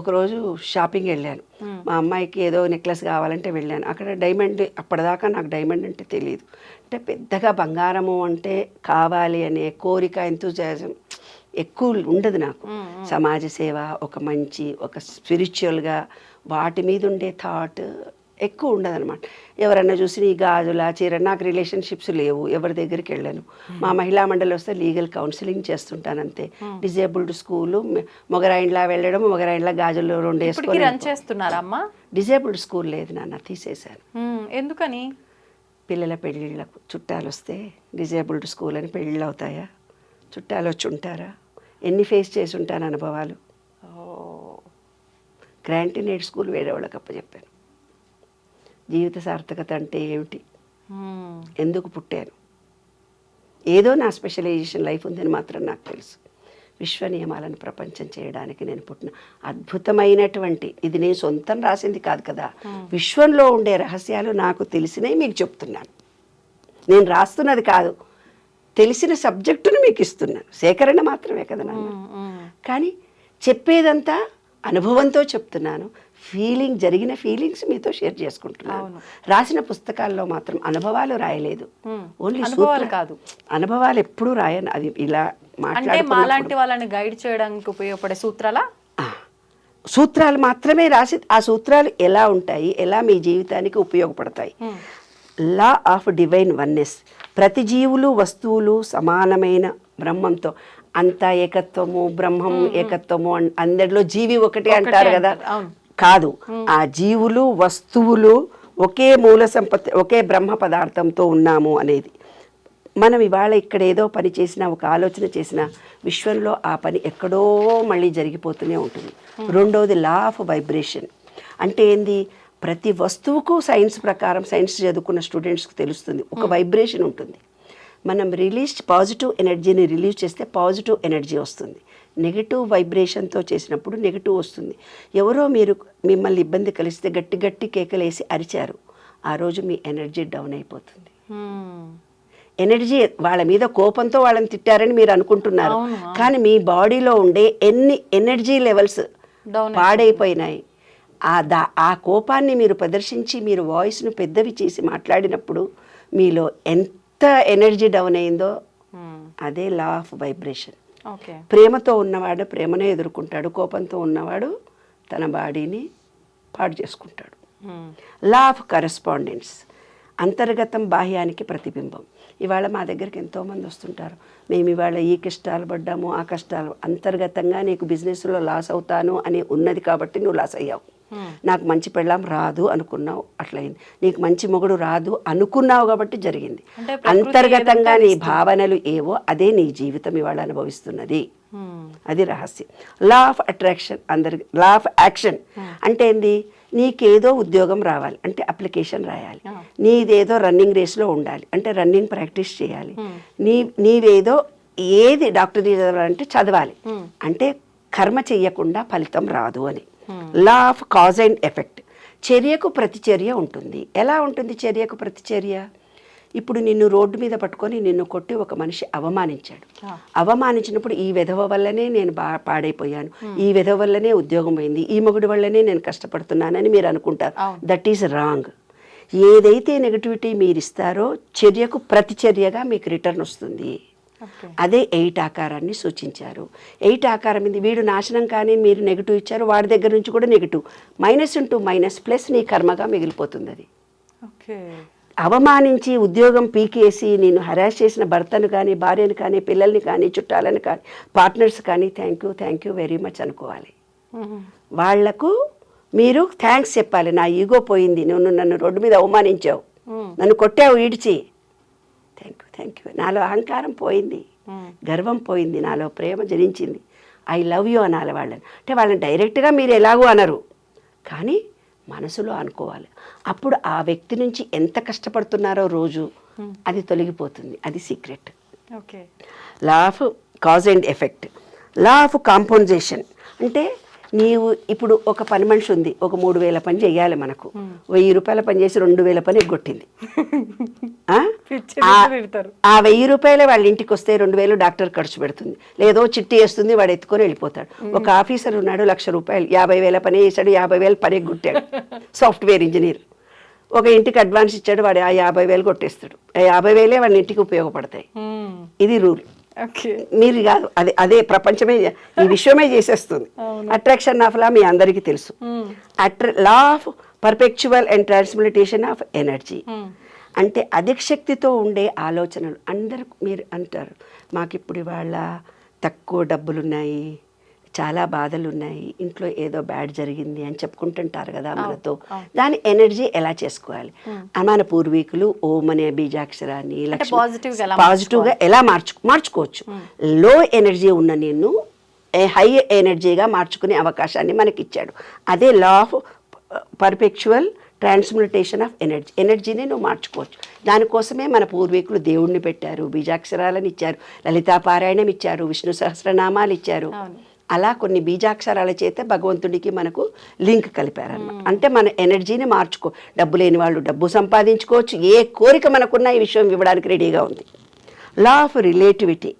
ఒకరోజు షాపింగ్ వెళ్ళాను, మా అమ్మాయికి ఏదో నెక్లెస్ కావాలంటే వెళ్ళాను. అక్కడ డైమండ్, అప్పటిదాకా నాకు డైమండ్ అంటే తెలియదు. అంటే పెద్దగా బంగారము అంటే కావాలి అనే కోరిక, ఎంతూజియాజం ఎక్కువ ఉండదు నాకు. సమాజ సేవ, ఒక మంచి, ఒక స్పిరిచువల్గా వాటి మీద ఉండే థాట్ ఎక్కువ ఉండదన్నమాట. ఎవరన్నా చూసి నీ గాజుల చీర, నాకు రిలేషన్షిప్స్ లేవు, ఎవరి దగ్గరికి వెళ్ళాను. మా మహిళా మండలి వస్తే లీగల్ కౌన్సిలింగ్ చేస్తుంటాను అంతే. డిజేబుల్డ్ స్కూలు, మొగరాయిండ్లా వెళ్ళడం, మొగరాయిండ్లా గాజులు 2 వేసుకొని. డిజేబుల్డ్ స్కూల్ లేదు నాన్న, తీసేశాను. ఎందుకని? పిల్లల పెళ్ళిళ్ళకు చుట్టాలు వస్తే డిజేబుల్డ్ స్కూల్ అని పెళ్ళిళ్ళు అవుతాయా? చుట్టాలు వచ్చి ఉంటారా? ఎన్ని ఫేస్ చేసి ఉంటాను అనుభవాలు. గ్రాంటీనేడ్ స్కూల్ వేరే వాళ్ళకి అప్పచెప్పాను. జీవిత సార్థకత అంటే ఏమిటి, ఎందుకు పుట్టాను, ఏదో నా స్పెషలైజేషన్ లైఫ్ ఉందని మాత్రం నాకు తెలుసు. విశ్వ నియమాలను ప్రపంచం చేయడానికి నేను పుట్టిన అద్భుతమైనటువంటి, ఇది నేను సొంతం రాసింది కాదు కదా, విశ్వంలో ఉండే రహస్యాలు నాకు తెలిసినవి మీకు చెప్తున్నాను. నేను రాస్తున్నది కాదు, తెలిసిన సబ్జెక్టును మీకు ఇస్తున్నాను. సేకరణ మాత్రమే కదా నాన్న, కానీ చెప్పేదంతా అనుభవంతో చెప్తున్నాను. జరిగిన ఫీలింగ్స్ మీతో షేర్ చేసుకుంటున్నాను. రాసిన పుస్తకాల్లో మాత్రం అనుభవాలు రాయలేదు, ఓన్లీ సూత్రాలు కాదు. అనుభవాలు ఎప్పుడూ రాయను. అది ఇలా మాలాంటి వాళ్ళని గైడ్ చేయడానికి ఉపయోగపడే సూత్రాలు మాత్రమే రాసి, ఆ సూత్రాలు ఎలా ఉంటాయి, ఎలా మీ జీవితానికి ఉపయోగపడతాయి. లా ఆఫ్ డివైన్ వన్నెస్, ప్రతి జీవులు వస్తువులు సమానమైన బ్రహ్మంతో, అంతా ఏకత్వము, బ్రహ్మం ఏకత్వము, అందరిలో జీవి ఒకటే అంటారు కదా. కాదు, ఆ జీవులు వస్తువులు ఒకే మూల సంపత్తి, ఒకే బ్రహ్మ పదార్థంతో ఉన్నాము అనేది. మనం ఇవాళ ఇక్కడ ఏదో పని చేసినా, ఒక ఆలోచన చేసినా, విశ్వంలో ఆ పని ఎక్కడో మళ్ళీ జరిగిపోతూనే ఉంటుంది. రెండవది లా ఆఫ్ వైబ్రేషన్. అంటే ఏంది, ప్రతి వస్తువుకు సైన్స్ ప్రకారం, సైన్స్ చదువుకున్న స్టూడెంట్స్కి తెలుస్తుంది, ఒక వైబ్రేషన్ ఉంటుంది. మనం పాజిటివ్ ఎనర్జీని రిలీజ్ చేస్తే పాజిటివ్ ఎనర్జీ వస్తుంది. నెగిటివ్ వైబ్రేషన్తో చేసినప్పుడు నెగిటివ్ వస్తుంది. ఎవరో మిమ్మల్ని ఇబ్బంది కలిస్తే గట్టి గట్టి కేకలేసి అరిచారు, ఆ రోజు మీ ఎనర్జీ డౌన్ అయిపోతుంది. ఎనర్జీ, వాళ్ళ మీద కోపంతో వాళ్ళని తిట్టారని మీరు అనుకుంటున్నారు, కానీ మీ బాడీలో ఉండే ఎన్ని ఎనర్జీ లెవెల్స్ పాడైపోయినాయి. ఆ కోపాన్ని మీరు ప్రదర్శించి మీరు వాయిస్ను పెద్దవి చేసి మాట్లాడినప్పుడు మీలో ఎంత ఎనర్జీ డౌన్ అయిందో అదే లా ఆఫ్ వైబ్రేషన్. ప్రేమతో ఉన్నవాడు ప్రేమనే ఎదుర్కొంటాడు, కోపంతో ఉన్నవాడు తన బాడీని పాడు చేసుకుంటాడు. లా ఆఫ్ కరెస్పాండెన్స్, అంతర్గతం బాహ్యానికి ప్రతిబింబం. ఇవాళ మా దగ్గరికి ఎంతోమంది వస్తుంటారు, మేము ఇవాళ ఈ కష్టాలు పడ్డాము, ఆ కష్టాలు, అంతర్గతంగా నీకు బిజినెస్లో లాస్ అవుతాను అని ఉన్నది కాబట్టి నువ్వు లాస్ అయ్యావు. నాకు మంచి పెళ్ళాం రాదు అనుకున్నావు, అట్లయింది. నీకు మంచి మొగుడు రాదు అనుకున్నావు కాబట్టి జరిగింది. అంతర్గతంగా నీ భావనలు ఏవో అదే నీ జీవితం ఇవాళ అనుభవిస్తున్నది. అది రహస్యం. Law of attraction, law of action అంటే ఏంది, నీకేదో ఉద్యోగం రావాలి అంటే అప్లికేషన్ రాయాలి, నీదేదో రన్నింగ్ రేస్లో ఉండాలి అంటే రన్నింగ్ ప్రాక్టీస్ చేయాలి, నీవేదో ఏది డాక్టర్ చదవాలంటే చదవాలి, అంటే కర్మ చెయ్యకుండా ఫలితం రాదు అని. Law of cause and effect, చర్యకు ప్రతిచర్య ఉంటుంది. ఎలా ఉంటుంది చర్యకు ప్రతిచర్య? ఇప్పుడు నిన్ను రోడ్డు మీద పట్టుకొని నిన్ను కొట్టి ఒక మనిషి అవమానించాడు, అవమానించినప్పుడు ఈ విధవ వల్లనే నేను పాడైపోయాను, ఈ విధవ వల్లనే ఉద్యోగం పోయింది, ఈ మొగుడి వల్లనే నేను కష్టపడుతున్నానని మీరు అనుకుంటారు. That is wrong. ఏదైతే నెగటివిటీ మీరు ఇస్తారో చర్యకు ప్రతిచర్యగా మీకు రిటర్న్ వస్తుంది. అదే 8 ఆకారాన్ని సూచించారు. 8 ఆకారం ఇది, వీడు నాశనం కానీ మీరు నెగిటివ్ ఇచ్చారు, వాడి దగ్గర నుంచి కూడా negative, minus into minus plus నీ కర్మగా మిగిలిపోతుంది. అది అవమానించి ఉద్యోగం పీకేసి నేను హరాస్ చేసిన భర్తను కానీ, భార్యను కానీ, పిల్లల్ని కానీ, చుట్టాలను కానీ, పార్ట్నర్స్ కానీ థ్యాంక్ యూ వెరీ మచ్ అనుకోవాలి. వాళ్లకు మీరు థ్యాంక్స్ చెప్పాలి. నా ఈగో పోయింది, నన్ను రోడ్డు మీద అవమానించావు, నన్ను కొట్టావు ఈడ్చి, థ్యాంక్ యూ, నాలో అహంకారం పోయింది, గర్వం పోయింది, నాలో ప్రేమ జనించింది, ఐ లవ్ యూ అనాలి వాళ్ళని. అంటే వాళ్ళని డైరెక్ట్గా మీరు ఎలాగో అనరు, కానీ మనసులో అనుకోవాలి. అప్పుడు ఆ వ్యక్తి నుంచి ఎంత కష్టపడుతున్నారో రోజు అది తొలగిపోతుంది. అది secret. Law of cause and effect. Law of compensation అంటే నీవు ఇప్పుడు ఒక పని మనిషి ఉంది, ఒక 3,000 పని చెయ్యాలి, మనకు 1,000 రూపాయల పని చేసి 2,000 పని ఎగ్గొట్టింది. ఆ 1,000 రూపాయలే వాళ్ళ ఇంటికి వస్తే 2,000 డాక్టర్ ఖర్చు పెడుతుంది, లేదో చిట్టి వేస్తుంది, వాడు ఎత్తుకొని వెళ్ళిపోతాడు. ఒక ఆఫీసర్ ఉన్నాడు, 1,00,000 రూపాయలు 50,000 పని చేశాడు, 50,000 పని ఎగ్గొట్టాడు, సాఫ్ట్వేర్ ఇంజనీర్. ఒక ఇంటికి అడ్వాన్స్ ఇచ్చాడు, వాడు ఆ 50,000 కొట్టేస్తాడు. 50,000 వాళ్ళ ఇంటికి ఉపయోగపడతాయి. ఇది రూల్. మీరు కాదు, అదే ప్రపంచమే, ఈ విశ్వమే చేసేస్తుంది. అట్రాక్షన్ ఆఫ్ లా మీ అందరికీ తెలుసు. Law of perpetual and transmutation of energy అంటే అధిక శక్తితో ఉండే ఆలోచనలు. అందరు మీరు అంటారు, మాకు ఇప్పుడు ఇవాళ తక్కువ డబ్బులున్నాయి, చాలా బాధలు ఉన్నాయి, ఇంట్లో ఏదో బ్యాడ్ జరిగింది అని చెప్పుకుంటుంటారు కదా మనతో. దాని ఎనర్జీ ఎలా చేసుకోవాలి? మన పూర్వీకులు ఓం అనే బీజాక్షరాన్ని పాజిటివ్గా ఎలా మార్చుకోవచ్చు. లో ఎనర్జీ ఉన్న నేను హై ఎనర్జీగా మార్చుకునే అవకాశాన్ని మనకి ఇచ్చాడు. అదే law of perpetual transmutation of ఎనర్జీని నువ్వు మార్చుకోవచ్చు. దానికోసమే మన పూర్వీకులు దేవుణ్ణి పెట్టారు, బీజాక్షరాలను ఇచ్చారు, లలితాపారాయణం ఇచ్చారు, విష్ణు సహస్రనామాలు ఇచ్చారు. అలా కొన్ని బీజాక్షరాల చేత భగవంతుడికి మనకు లింక్ కలిపారన్నమాట. అంటే మన ఎనర్జీని మార్చుకో. డబ్బు లేని వాళ్ళు డబ్బు సంపాదించుకోవచ్చు, ఏ కోరిక మనకున్న ఈ విషయం ఇవ్వడానికి రెడీగా ఉంది. Law of relativity.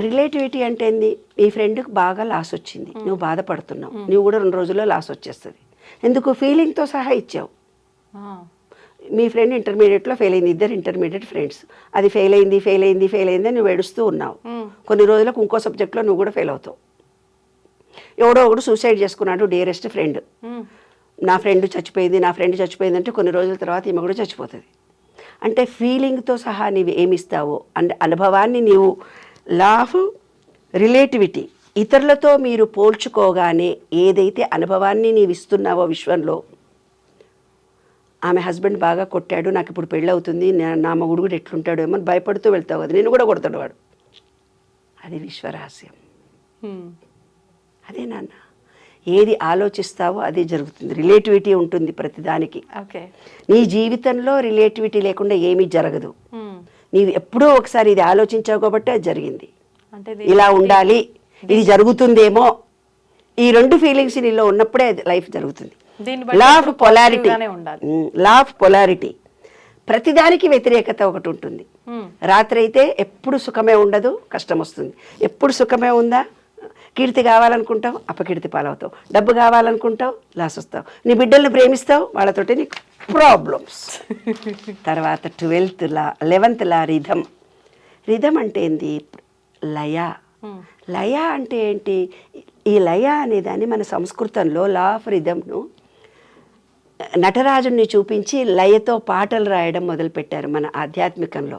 రిలేటివిటీ అంటే ఏంది? మీ ఫ్రెండ్కి బాగా లాస్ వచ్చింది, నువ్వు బాధపడుతున్నావు, నువ్వు కూడా 2 రోజుల్లో లాస్ వచ్చేస్తుంది. ఎందుకు? ఫీలింగ్తో సహా ఇచ్చావు. మీ ఫ్రెండ్ ఇంటర్మీడియట్లో ఫెయిల్ అయింది, ఇద్దరు ఇంటర్మీడియట్ ఫ్రెండ్స్, అది ఫెయిల్ అయింది నువ్వు ఏడుస్తూ ఉన్నావు. కొన్ని రోజులకు ఇంకో సబ్జెక్ట్లో నువ్వు కూడా ఫెయిల్ అవుతావు. ఎవడో ఒకడు సూసైడ్ చేసుకున్నాడు, డియరెస్ట్ ఫ్రెండ్, నా ఫ్రెండ్ చచ్చిపోయింది అంటే కొన్ని రోజుల తర్వాత ఈమె కూడా చచ్చిపోతుంది. అంటే ఫీలింగ్తో సహా నీవు ఏమిస్తావో అంటే అనుభవాన్ని నీవు. లా ఆఫ్ రిలేటివిటీ, ఇతరులతో మీరు పోల్చుకోగానే ఏదైతే అనుభవాన్ని నీవు ఇస్తున్నావో విశ్వంలో, ఆమె హస్బెండ్ బాగా కొట్టాడు, నాకు ఇప్పుడు పెళ్ళి అవుతుంది, నా మొగుడు కూడా ఎట్లుంటాడు ఏమో భయపడుతూ వెళ్తావు కదా, నేను కూడా కొడతాడు వాడు. అది విశ్వరహస్యం. అదే నాన్న, ఏది ఆలోచిస్తావో అదే జరుగుతుంది. రిలేటివిటీ ఉంటుంది ప్రతిదానికి. నీ జీవితంలో రిలేటివిటీ లేకుండా ఏమీ జరగదు. నీవు ఎప్పుడో ఒకసారి ఇది ఆలోచించావు కాబట్టి అది జరిగింది. ఇలా ఉండాలి, ఇది జరుగుతుందేమో, ఈ 2 ఫీలింగ్స్ నీలో ఉన్నప్పుడే లైఫ్ జరుగుతుంది. Law of polarity, law of polarity. ప్రతిదానికి వ్యతిరేకత ఒకటి ఉంటుంది. రాత్రి అయితే ఎప్పుడు సుఖమే ఉండదు, కష్టం వస్తుంది. ఎప్పుడు సుఖమే ఉందా, కీర్తి కావాలనుకుంటావు, అపకీర్తి పాలవుతావు. డబ్బు కావాలనుకుంటావు, లాస్ వస్తావు. నీ బిడ్డల్ని ప్రేమిస్తావు, వాళ్ళతోటి నీకు ప్రాబ్లమ్స్. తర్వాత 12th లా, 11th లా రిధం. రిధం అంటే ఏంది? లయ. లయ అంటే ఏంటి? ఈ లయ అనేదాన్ని మన సంస్కృతంలో లా ఆఫ్ రిధంను నటరాజుని చూపించి లయతో పాటలు రాయడం మొదలుపెట్టారు మన ఆధ్యాత్మికంలో.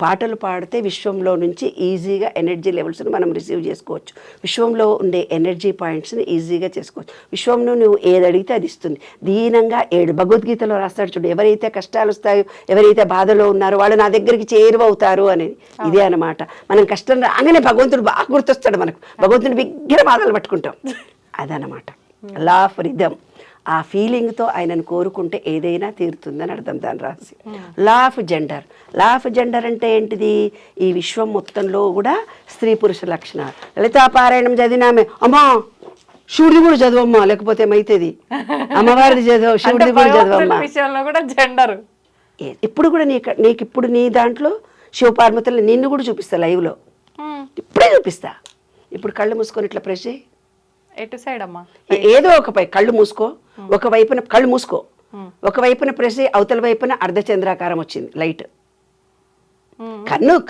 పాటలు పాడితే విశ్వంలో నుంచి ఈజీగా ఎనర్జీ లెవెల్స్ని మనం రిసీవ్ చేసుకోవచ్చు. విశ్వంలో ఉండే ఎనర్జీ పాయింట్స్ని ఈజీగా చేసుకోవచ్చు. విశ్వంలో నువ్వు ఏది అడిగితే అది ఇస్తుంది. దీనంగా 7 భగవద్గీతలో రాస్తాడు చూడు, ఎవరైతే కష్టాలు వస్తాయో, ఎవరైతే బాధలో ఉన్నారో వాళ్ళు నా దగ్గరికి చేరువవుతారు అనేది. ఇదే అన్నమాట. మనం కష్టం రాగానే భగవంతుడు బాగా గుర్తొస్తాడు మనకు. భగవంతుని బిగ్గర బాధలు పట్టుకుంటాం. అదనమాట లా ఆఫ్ రిథమ్. ఆ ఫీలింగ్తో ఆయనను కోరుకుంటే ఏదైనా తీరుతుందని అర్థం దాని రహస్యం. Law of gender. Law of gender అంటే ఏంటిది? ఈ విశ్వం మొత్తంలో కూడా స్త్రీ పురుష లక్షణాలు. లలితాపారాయణం చదివినామే, అమ్మా శివుడిది కూడా చదవమ్మా, లేకపోతే ఏమైతుంది, అమ్మవారిది చదవ, శివుడిది కూడా చదవమ్మా. జెండర్ ఇప్పుడు కూడా నీకు ఇప్పుడు నీ దాంట్లో శివపార్వతులు నిన్ను కూడా చూపిస్తా లైవ్లో. ఇప్పుడే చూపిస్తా. ఇప్పుడు కళ్ళు మూసుకొని ఇట్లా ప్రెస్ చేయి. ఎటు సైడ్ అమ్మా? ఏదో ఒక కళ్ళు మూసుకో, ఒక వైపున కళ్ళు మూసుకో, ఒక వైపున ప్రెస్ చేయి, అవతల వైపున అర్ధచంద్రాకారం వచ్చింది లైట్.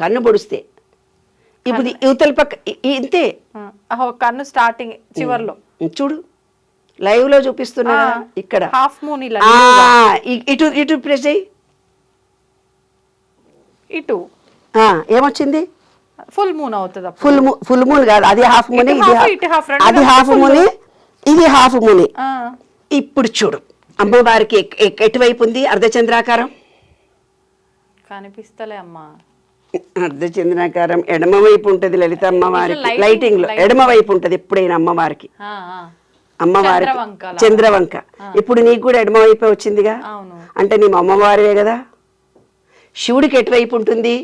కన్ను పొడిస్తే ఇప్పుడు యువతల పక్క ఇంతే. కన్ను స్టార్టింగ్ చివర్లో చూడు, లైవ్ లో చూపిస్తున్నా ఇక్కడ. హాఫ్ మూన్ ఇటు ఇటు ప్రెస్ చేయి. ఇటు ఏమొచ్చింది? ఫుల్ మూన్ అవుతుంది. ఫుల్ మూన్ కాదు, అది హాఫ్ మూన్, అది హాఫ్ మూన్, ఇది హాఫ్ మూన్. ఇప్పుడు చూడు, అమ్మవారికి ఎటువైపు ఉంది అర్ధచంద్రాకారం? కనిపిస్తలే అమ్మా. అర్ధచంద్రాకారం ఎడమ వైపు ఉంటుంది లలిత అమ్మవారికి. లైటింగ్ లో ఎడమ వైపు ఉంటుంది ఎప్పుడైనా అమ్మవారికి. చంద్రవంక. ఇప్పుడు నీకు కూడా ఎడమ వైపే వచ్చిందిగా, అంటే నీ అమ్మవారివే కదా. శివుడికి ఎటువైపు ఉంటుంది?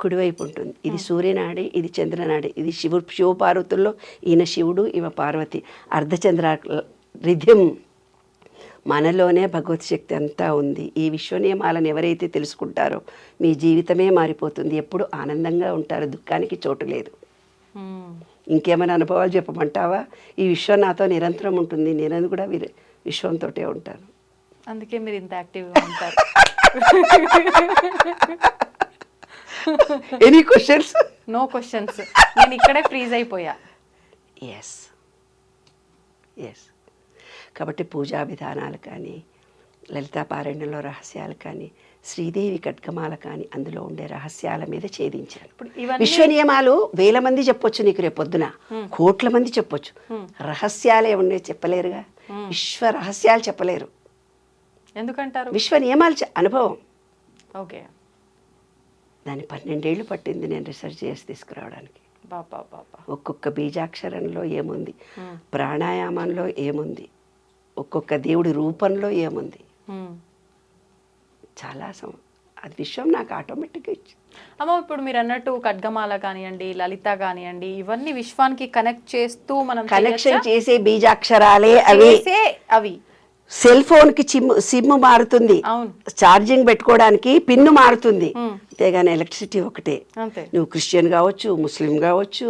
కుడివైపు ఉంటుంది. ఇది సూర్యనాడి, ఇది చంద్రనాడి. ఇది శివపార్వతుల్లో ఈయన శివుడు, ఈమె పార్వతి. అర్ధచంద్ర రిథం. మనలోనే భగవత్ శక్తి అంతా ఉంది. ఈ విశ్వనియమాలను ఎవరైతే తెలుసుకుంటారో మీ జీవితమే మారిపోతుంది. ఎప్పుడు ఆనందంగా ఉంటారు, దుఃఖానికి చోటు లేదు. ఇంకేమైనా అనుభవాలు చెప్పమంటావా? ఈ విశ్వం నాతో నిరంతరం ఉంటుంది, నేను కూడా విశ్వంతో ఉంటాను. అందుకే మీరు ఇంత యాక్టివ్గా ఉంటారు. Any questions? No questions. నేను ఇక్కడే ఫ్రీజ్ అయిపోయా. ఎస్. కాబట్టి పూజా విధానాలు కానీ, లలితాపారాయణంలో రహస్యాలు కానీ, శ్రీదేవి ఖడ్గమాల కానీ, అందులో ఉండే రహస్యాల మీద ఛేదించాను. విశ్వ నియమాలు 1000 మంది చెప్పొచ్చు నీకు, రేపొద్దున కోట్ల మంది చెప్పొచ్చు. రహస్యాలు ఏమన్నా చెప్పలేరుగా. విశ్వ రహస్యాలు చెప్పలేరు. ఎందుకంటారు? విశ్వ నియమాలు అనుభవం. ఓకే. దాన్ని 12 ఏళ్ళు పట్టింది నేను రీసెర్చ్ చేసి తీసుకురావడానికి. ఒక్కొక్క బీజాక్షరంలో ఏముంది, ప్రాణాయామంలో ఏముంది, ఒక్కొక్క దేవుడి రూపంలో ఏముంది, చాలా అది విశ్వం నాకు ఆటోమేటిక్గా ఇచ్చింది. అమ్మ, ఇప్పుడు మీరు అన్నట్టు ఖడ్గమాల కానివ్వండి, లలిత కానివ్వండి, ఇవన్నీ విశ్వానికి కనెక్ట్ చేస్తూ మనం కనెక్షన్ చేసే బీజాక్షరాలే అవి. సెల్ ఫోన్ కి సిమ్ మారుతుంది, ఛార్జింగ్ పెట్టుకోవడానికి పిన్ను మారుతుంది, అంతేగాని ఎలక్ట్రిసిటీ ఒకటే. నువ్వు క్రిస్టియన్ కావచ్చు, ముస్లిం కావచ్చు,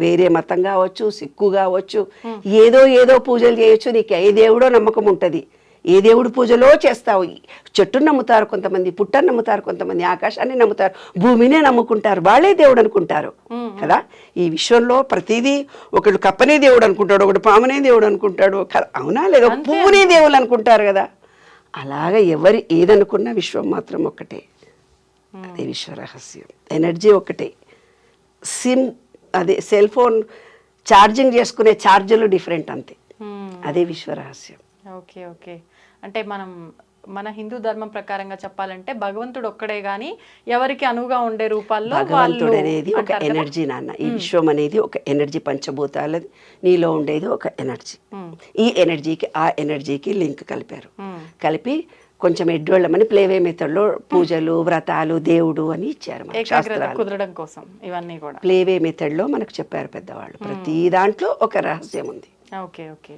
వేరే మతం కావచ్చు, సిక్కు కావచ్చు, ఏదో పూజలు చేయొచ్చు. నీకు ఏ దేవుడో నమ్మకం ఉంటుంది, ఏ దేవుడి పూజలో చేస్తావు. చెట్టును నమ్ముతారు కొంతమంది, పుట్టను నమ్ముతారు కొంతమంది, ఆకాశాన్ని నమ్ముతారు, భూమినే నమ్ముకుంటారు, వాళ్ళే దేవుడు అనుకుంటారు కదా. ఈ విశ్వంలో ప్రతిదీ ఒకడు కప్పనే దేవుడు అనుకుంటాడు, ఒకడు పామునే దేవుడు అనుకుంటాడు, అవునా లేదా? పువ్వునే దేవుడు అనుకుంటారు కదా. అలాగ ఎవరు ఏదనుకున్నా విశ్వం మాత్రం ఒక్కటే. అదే విశ్వ రహస్యం. ఎనర్జీ ఒకటే. అదే సెల్ ఫోన్ ఛార్జింగ్ చేసుకునే ఛార్జర్లు డిఫరెంట్ అంతే. అదే విశ్వరహస్యం. Okay okay. అంటే మన హిందూ ధర్మం ప్రకారంగా చెప్పాలంటే భగవంతుడు ఒక్కడే గాని ఎవరికి అనువుగా ఉండే రూపాల్లో భగవంతుడు అనేది ఒక ఎనర్జీ నాన్న. ఈ విశ్వం అనేది ఒక ఎనర్జీ, పంచభూతాలది, నీలో ఉండేది ఒక ఎనర్జీ. ఈ ఎనర్జీకి ఆ ఎనర్జీకి లింక్ కలిపారు. కలిపి కొంచెం ఎడ్డోళ్ళమని ప్లేవే మెథడ్లో పూజలు, వ్రతాలు, దేవుడు అని ఇచ్చారు శాస్త్రాలు కుదరడం కోసం. ఇవన్నీ కూడా ప్లేవే మెథడ్లో మనకు చెప్పారు పెద్దవాళ్ళు. ప్రతి దాంట్లో ఒక రహస్యం ఉంది. Okay okay.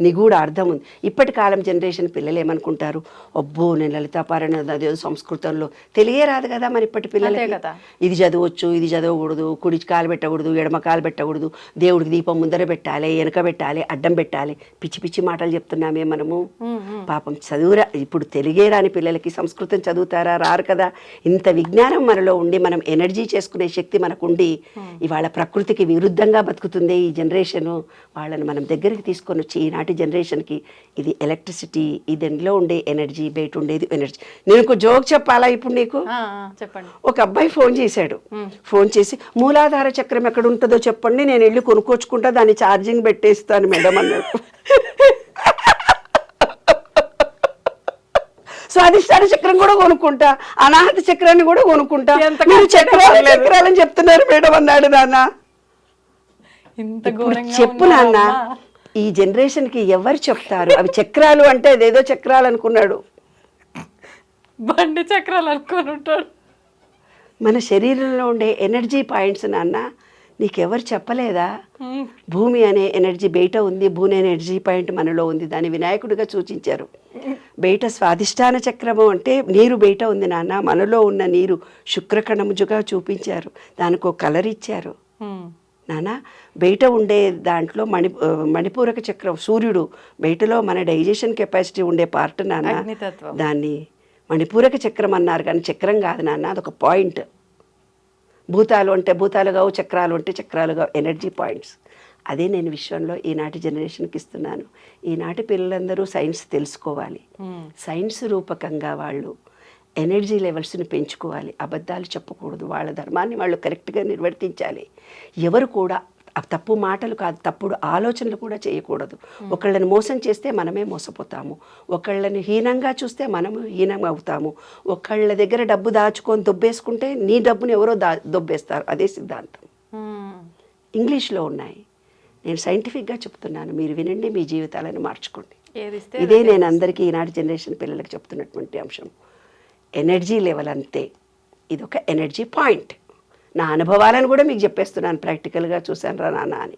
నిగూఢ అర్థం ఉంది. ఇప్పటి కాలం జనరేషన్ పిల్లలు ఏమనుకుంటారు, అబ్బో నేను లలితాపారాయణ అదేదో సంస్కృతంలో తెలియరాదు కదా మరి ఇప్పటి పిల్లలకి. ఇది చదవచ్చు, ఇది చదవకూడదు, కుడి కాలు పెట్టకూడదు, ఎడమ కాలు పెట్టకూడదు, దేవుడికి దీపం ముందర పెట్టాలి, వెనక పెట్టాలి, అడ్డం పెట్టాలి, పిచ్చి పిచ్చి మాటలు చెప్తున్నామే మనము. పాపం చదువురా, ఇప్పుడు తెలుగే రాని పిల్లలకి సంస్కృతం చదువుతారా? రారు కదా. ఇంత విజ్ఞానం మనలో ఉండి మనం ఎనర్జీ చేసుకునే శక్తి మనకుండి ఇవాళ ప్రకృతికి విరుద్ధంగా బతుకుతుంది ఈ జనరేషను. వాళ్ళని మనం దగ్గరికి తీసుకొని వచ్చి ఈనాటి జనరేషన్కి ఇది ఎలక్ట్రిసిటీ, ఇదిలో ఉండే ఎనర్జీ, బయట ఉండేది ఎనర్జీ. నేను ఒక జోక్ చెప్పాలా ఇప్పుడు నీకు? చెప్పండి. ఒక అబ్బాయి ఫోన్ చేశాడు. ఫోన్ చేసి మూలాధార చక్రం ఎక్కడ ఉంటుందో చెప్పండి, నేను వెళ్ళి కొనుక్కొచ్చుకుంటా, దాన్ని ఛార్జింగ్ పెట్టేస్తాను మేడం అన్నాడు. స్వాధిష్టాన చక్రం కూడా కొనుక్కుంటా, అనాహత చక్రాన్ని కూడా కొనుక్కుంటా, మీరు చక్రాలని చెప్తున్నారు మేడం అన్నాడు. నాన్న చెప్పు నాన్న, ఈ జనరేషన్ కి ఎవరు చెప్తారు అవి చక్రాలు అంటే? అదేదో చక్రాలు అనుకున్నాడు, బండి చక్రాలు అనుకుని ఉంటాడు. మన శరీరంలో ఉండే ఎనర్జీ పాయింట్స్ నాన్న నీకెవరు చెప్పలేదా? భూమి అనే ఎనర్జీ బయట ఉంది, భూమి అనే ఎనర్జీ పాయింట్ మనలో ఉంది, దాన్ని వినాయకుడిగా సూచించారు. బయట స్వాధిష్టాన చక్రము అంటే నీరు బయట ఉంది నాన్న, మనలో ఉన్న నీరు శుక్రకణముజుగా చూపించారు, దానికి ఒక కలర్ ఇచ్చారు నాన్న. బయట ఉండే దాంట్లో మణిపూరక చక్రం, సూర్యుడు బయటలో మన డైజెషన్ కెపాసిటీ ఉండే పార్ట్ నాన్న, దాన్ని మణిపూరక చక్రం అన్నారు కానీ చక్రం కాదు నాన్న, అదొక పాయింట్. భూతాలు అంటే భూతాలు కావు, చక్రాలు అంటే చక్రాలు కావు, ఎనర్జీ పాయింట్స్. అదే నేను విశ్వంలో ఈనాటి జనరేషన్కి ఇస్తున్నాను. ఈనాటి పిల్లలందరూ సైన్స్ తెలుసుకోవాలి, సైన్స్ రూపకంగా వాళ్ళు ఎనర్జీ లెవెల్స్ని పెంచుకోవాలి, అబద్ధాలు చెప్పకూడదు, వాళ్ళ ధర్మాన్ని వాళ్ళు కరెక్ట్గా నిర్వర్తించాలి. ఎవరు కూడా తప్పు మాటలు కాదు, తప్పుడు ఆలోచనలు కూడా చేయకూడదు. ఒకళ్ళని మోసం చేస్తే మనమే మోసపోతాము, ఒకళ్ళని హీనంగా చూస్తే మనము హీనం అవుతాము, ఒకళ్ళ దగ్గర డబ్బు దాచుకొని దొబ్బేసుకుంటే నీ డబ్బుని ఎవరో దొబ్బేస్తారు. అదే సిద్ధాంతం ఇంగ్లీష్లో ఉన్నాయి. నేను సైంటిఫిక్గా చెప్తున్నాను, మీరు వినండి, మీ జీవితాలను మార్చుకోండి. ఇదే నేను అందరికీ ఈనాటి జనరేషన్ పిల్లలకు చెప్తున్నటువంటి అంశం. ఎనర్జీ లెవెల్ అంతే, ఇదొక ఎనర్జీ పాయింట్. నా అనుభవాలను కూడా మీకు చెప్పేస్తున్నాను, ప్రాక్టికల్గా చూశాను రా నాన్న అని.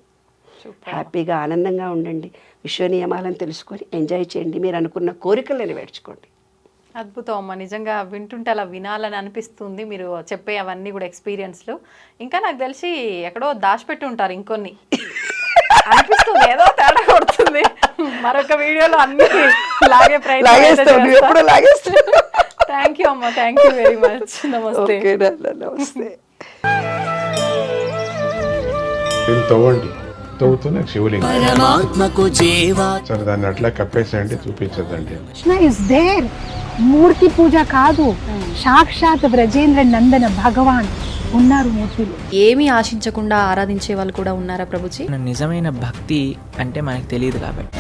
హ్యాపీగా ఆనందంగా ఉండండి, విశ్వ నియమాలను తెలుసుకొని ఎంజాయ్ చేయండి, మీరు అనుకున్న కోరికలు నెరవేర్చుకోండి. అద్భుతం అమ్మ, నిజంగా వింటుంటే అలా వినాలని అనిపిస్తుంది మీరు చెప్పే అవన్నీ కూడా ఎక్స్పీరియన్స్లు. ఇంకా నాకు తెలిసి ఎక్కడో దాచిపెట్టి ఉంటారు ఇంకొన్ని అనిపిస్తుంది, ఏదో తేడా కొడుతుంది. మరొక వీడియోలో అన్ని లాగే ప్రయత్నం. థ్యాంక్ యూ అమ్మ, థ్యాంక్ యూ వెరీ మచ్. నమస్తే. నమస్తే. తవ్వండి, తవ్వుతూనే శివలింగం. సరే దాన్ని అట్లా కప్పేసేయండి, చూపించదండి. Krishna is there. మూర్తి పూజ కాదు, సాక్షాత్ బ్రజేంద్ర నందన భగవాన్ ఉన్నారు మూర్తిలో. ఏమీ ఆశించకుండా ఆరాధించే వాళ్ళు కూడా ఉన్నారా ప్రభుజీ? నిజమైన భక్తి అంటే మనకు తెలియదు కాబట్టి